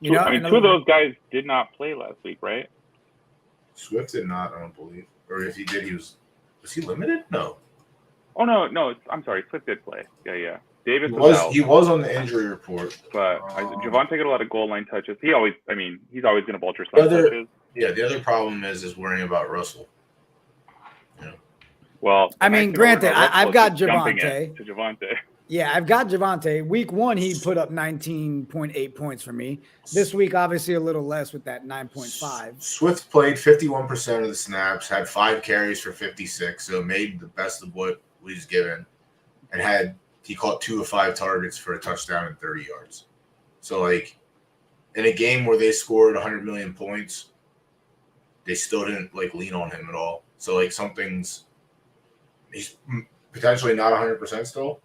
Two of those guys did not play last week, right? Swift did not, I don't believe. Or if he did, was he limited? No. Oh no, I'm sorry, Swift did play. Yeah. Davis he was on the injury report. But Javonte got a lot of goal line touches. He's always going to vulture some touches. Yeah, the other problem is worrying about Russell. Yeah. Well, I mean, granted, I've got Javonte. To Javonte. Yeah, I've got Javonte. Week 1, he put up 19.8 points for me. This week, obviously, a little less with that 9.5. Swift played 51% of the snaps, had 5 carries for 56, so made the best of what was given, and he caught 2 of 5 targets for a touchdown and 30 yards. So, like, in a game where they scored 100 million points, they still didn't, lean on him at all. So, he's potentially not 100% still.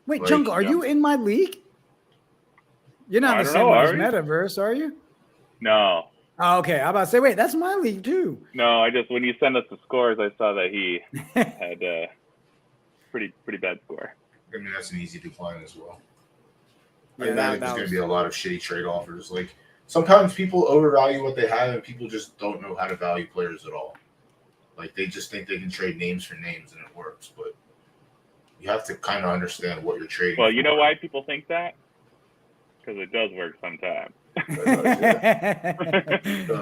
Wait, Jungle, are you in my league? You're not in the same one as Metaverse, are you? No. Oh, okay. I'm about to say, wait, that's my league too. No, when you send us the scores, I saw that he had a pretty bad score. I mean, that's an easy decline as well. Yeah, I imagine there's going to be a lot of shitty trade offers. Like, sometimes people overvalue what they have, and people just don't know how to value players at all. Like, they just think they can trade names for names, and it works. But you have to kind of understand what you're trading. Well, you know why people think that? Because it does work sometimes.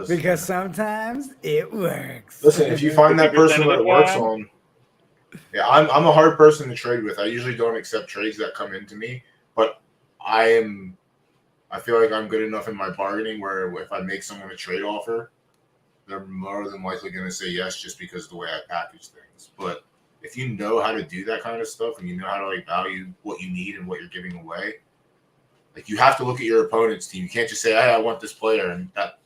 Because sometimes it works. Listen, if you find that person that it works on, yeah, I'm a hard person to trade with. I usually don't accept trades that come into me, but I feel like I'm good enough in my bargaining where if I make someone a trade offer, they're more than likely going to say yes just because of the way I package things. But if you know how to do that kind of stuff and you know how to value what you need and what you're giving away, you have to look at your opponent's team. You can't just say, "Hey, I want this player," and that,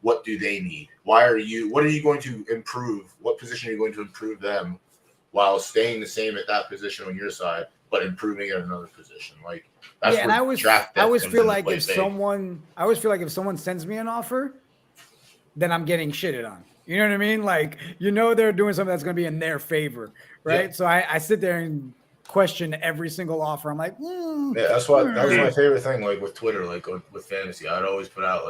what do they need? What are you going to improve? What position are you going to improve them while staying the same at that position on your side, but improving at another position? That's and I always feel like if someone sends me an offer, then I'm getting shitted on. You know what I mean? They're doing something that's going to be in their favor, right? Yeah. So I sit there and question every single offer. I'm like, yeah, that was my favorite thing. With Twitter, with fantasy, I'd always put out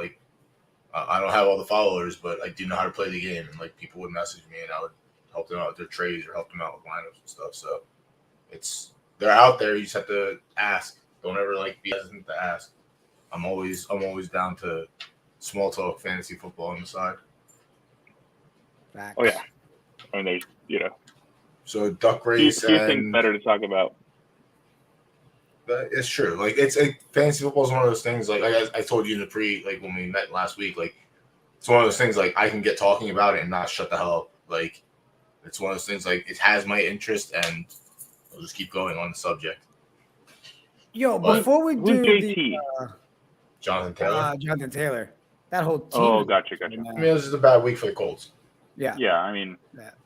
I don't have all the followers, but I do know how to play the game, and people would message me, and I would help them out with their trades or help them out with lineups and stuff. So they're out there. You just have to ask. Don't ever be hesitant to ask. I'm always down to small talk fantasy football on the side. Facts. Oh yeah, I mean there's So duck race few things better to talk about. It's true. Fantasy football is one of those things. I told you in the when we met last week. It's one of those things. I can get talking about it and not shut the hell up. It's one of those things. It has my interest, and I'll just keep going on the subject. Yo, before we do JT? Jonathan Taylor. Jonathan Taylor. That whole team. Oh, gotcha. I mean, this is a bad week for the Colts. Yeah. Yeah, I mean,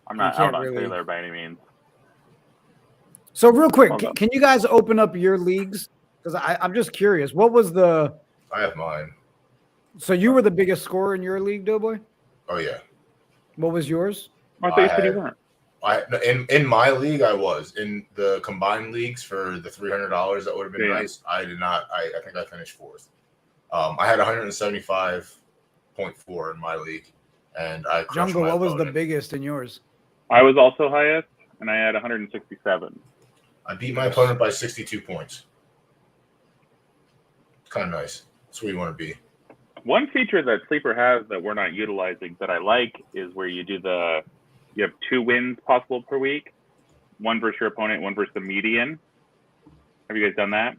I'm not out on Taylor by any means. So real quick, can you guys open up your leagues? Because I'm just curious. What was the? I have mine. So you were the biggest scorer in your league, Doughboy? Oh yeah. What was yours? I thought you said you weren't. In my league, I was in the combined leagues for the $300. That would have been nice. I did not. I think I finished 4th. I had 175.4 in my league, and I crushed Jungle. My what was opponent. the biggest in yours? I was also highest, and I had 167. I beat my opponent by 62 points. Kind of nice. That's where you want to be. One feature that Sleeper has that we're not utilizing that I like is where you have 2 wins possible per week. one versus your opponent, one versus the median. Have you guys done that?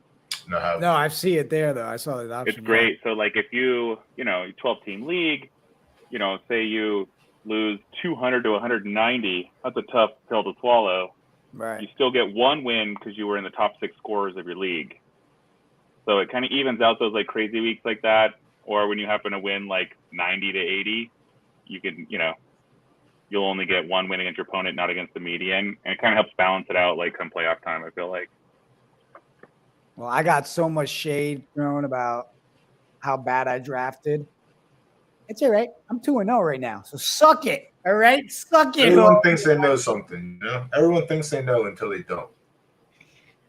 No, I see it there though. I saw that option. It's great. So like if you 12-team league, say you lose 200 to 190, that's a tough pill to swallow. Right. You still get one win because you were in the top 6 scorers of your league. So it kind of evens out those like crazy weeks like that, or when you happen to win like 90 to 80, you can, you'll only get one win against your opponent, not against the median, and it kind of helps balance it out like come playoff time. I feel like. Well, I got so much shade thrown about how bad I drafted. It's all right. I'm 2-0 right now, so suck it. All right, suck it. Everyone thinks they know something. Everyone thinks they know until they don't.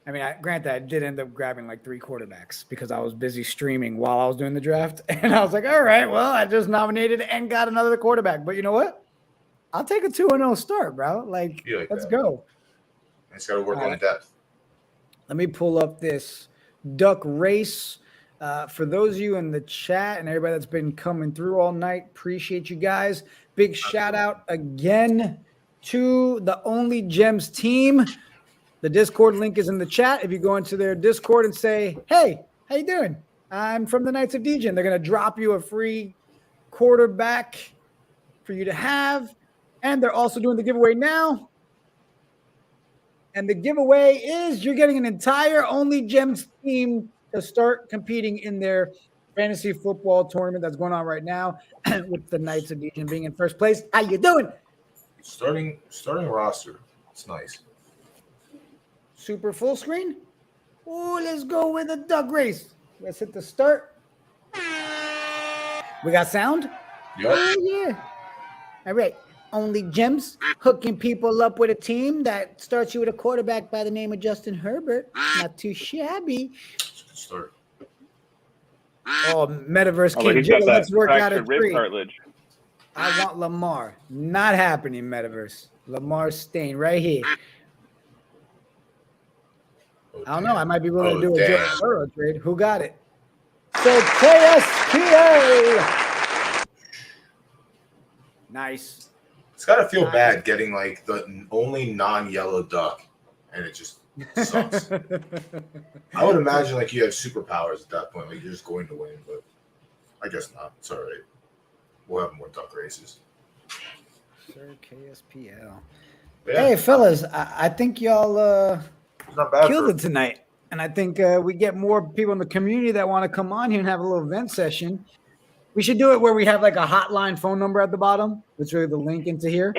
I mean, granted, I did end up grabbing like 3 quarterbacks because I was busy streaming while I was doing the draft, and I was like, all right, well, I just nominated and got another quarterback. But you know what? I'll take a 2-0 start, bro. Like let's go. It's got to work on depth. Let me pull up this duck race. For those of you in the chat and everybody that's been coming through all night, appreciate you guys. Big shout out again to the Only Gems team. The Discord link is in the chat. If you go into their Discord and say, hey, how you doing? I'm from the Knights of Degen. They're going to drop you a free quarterback for you to have. And they're also doing the giveaway now. And the giveaway is you're getting an entire Only Gems team to start competing in their fantasy football tournament that's going on right now with the Knights of Degen being in first place. How you doing? Starting roster. It's nice. Super full screen. Oh, let's go with a duck race. Let's hit the start. We got sound? Yep. Oh, yeah. All right. Only Gems hooking people up with a team that starts you with a quarterback by the name of Justin Herbert. Not too shabby. Start. Oh, Metaverse King Jiggle, let's work out a tree. Cartilage. I want Lamar. Not happening, Metaverse. Lamar staying right here. Okay. I don't know. I might be willing to do a Joe Burrow trade. Who got it? So KSPL. Nice. It's got to feel bad getting like the only non-yellow duck, and it just sucks. I would imagine like you have superpowers at that point. Like you're just going to win, but I guess not. It's all right. We'll have more duck races. Sir KSPL. Yeah. Hey, fellas, I think y'all killed it tonight. And I think we get more people in the community that want to come on here and have a little event session. We should do it where we have like a hotline phone number at the bottom. That's really the link into here,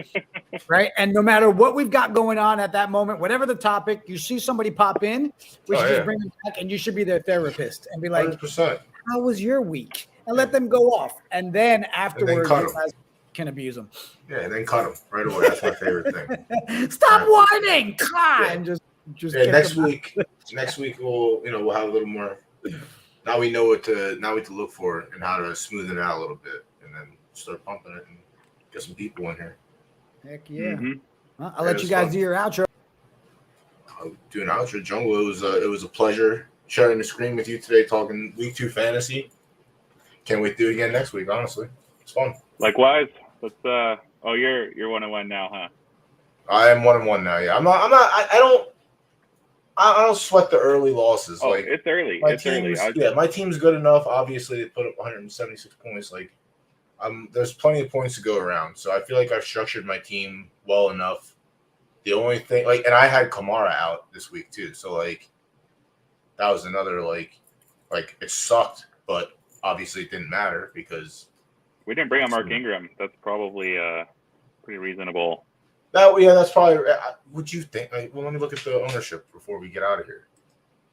right? And no matter what we've got going on at that moment, whatever the topic, you see somebody pop in, we should just bring them back, and you should be their therapist and be like, 100%. How was your week? And let them go off. And then afterwards, you guys can abuse them. Yeah, and then cut them right away. That's my favorite thing. Stop whining! And just next week we'll have a little more. Now we know what to look for and how to smooth it out a little bit, and then start pumping it and get some people in here. Heck yeah! Mm-hmm. Well, I'll let you guys do your outro. I'll do an outro. Jungle, it was a pleasure sharing the screen with you today, talking Week 2 fantasy. Can't wait to do it again next week. Honestly, it's fun. Likewise. Let's. You're 1-1 now, huh? I am 1-1 now. Yeah, I'm not. I don't sweat the early losses. Oh, like it's early. My team's good enough. Obviously, they put up 176 points. Like, there's plenty of points to go around. So I feel like I've structured my team well enough. The only thing, and I had Kamara out this week too. So that was another it sucked, but obviously it didn't matter because we didn't bring on Mark Ingram. That's probably pretty reasonable. That's probably. Would you think? Let me look at the ownership before we get out of here,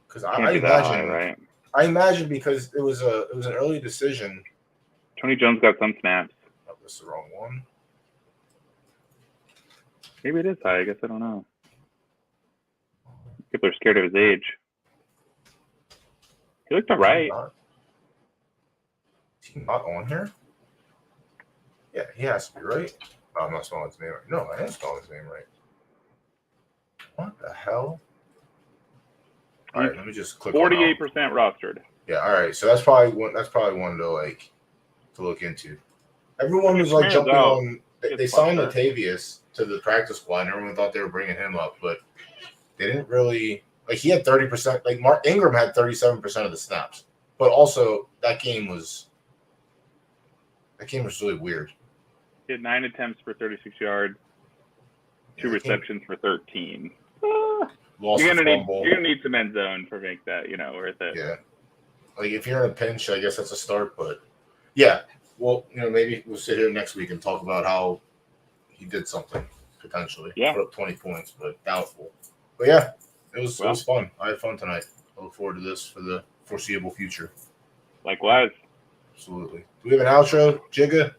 because I imagine, right? I imagine because it was an early decision. Tony Jones got some snaps. Oh, that's the wrong one. Maybe it is high. I guess I don't know. People are scared of his age. He looked all right. Is he not on here? Yeah, he has to be, right? Oh, I'm not spelling his name right. No, I am spelling his name right. What the hell? All right, let me just click 48% rostered. Yeah, all right. So that's probably one to to look into. Everyone was jumping on they signed Latavius to the practice squad, and everyone thought they were bringing him up, but they didn't really. Like, he had 30%. Like, Mark Ingram had 37% of the snaps, but also that game was really weird. He had 9 attempts for 36 yards, 2 receptions for 13. You're gonna need some end zone for make that worth it. Yeah, like if you're in a pinch, I guess that's a start. But yeah, well, maybe we'll sit here next week and talk about how he did something potentially. Yeah, put up 20 points, but doubtful. But yeah, it was fun. I had fun tonight. I look forward to this for the foreseeable future. Likewise. Absolutely. Do we have an outro, Jigga?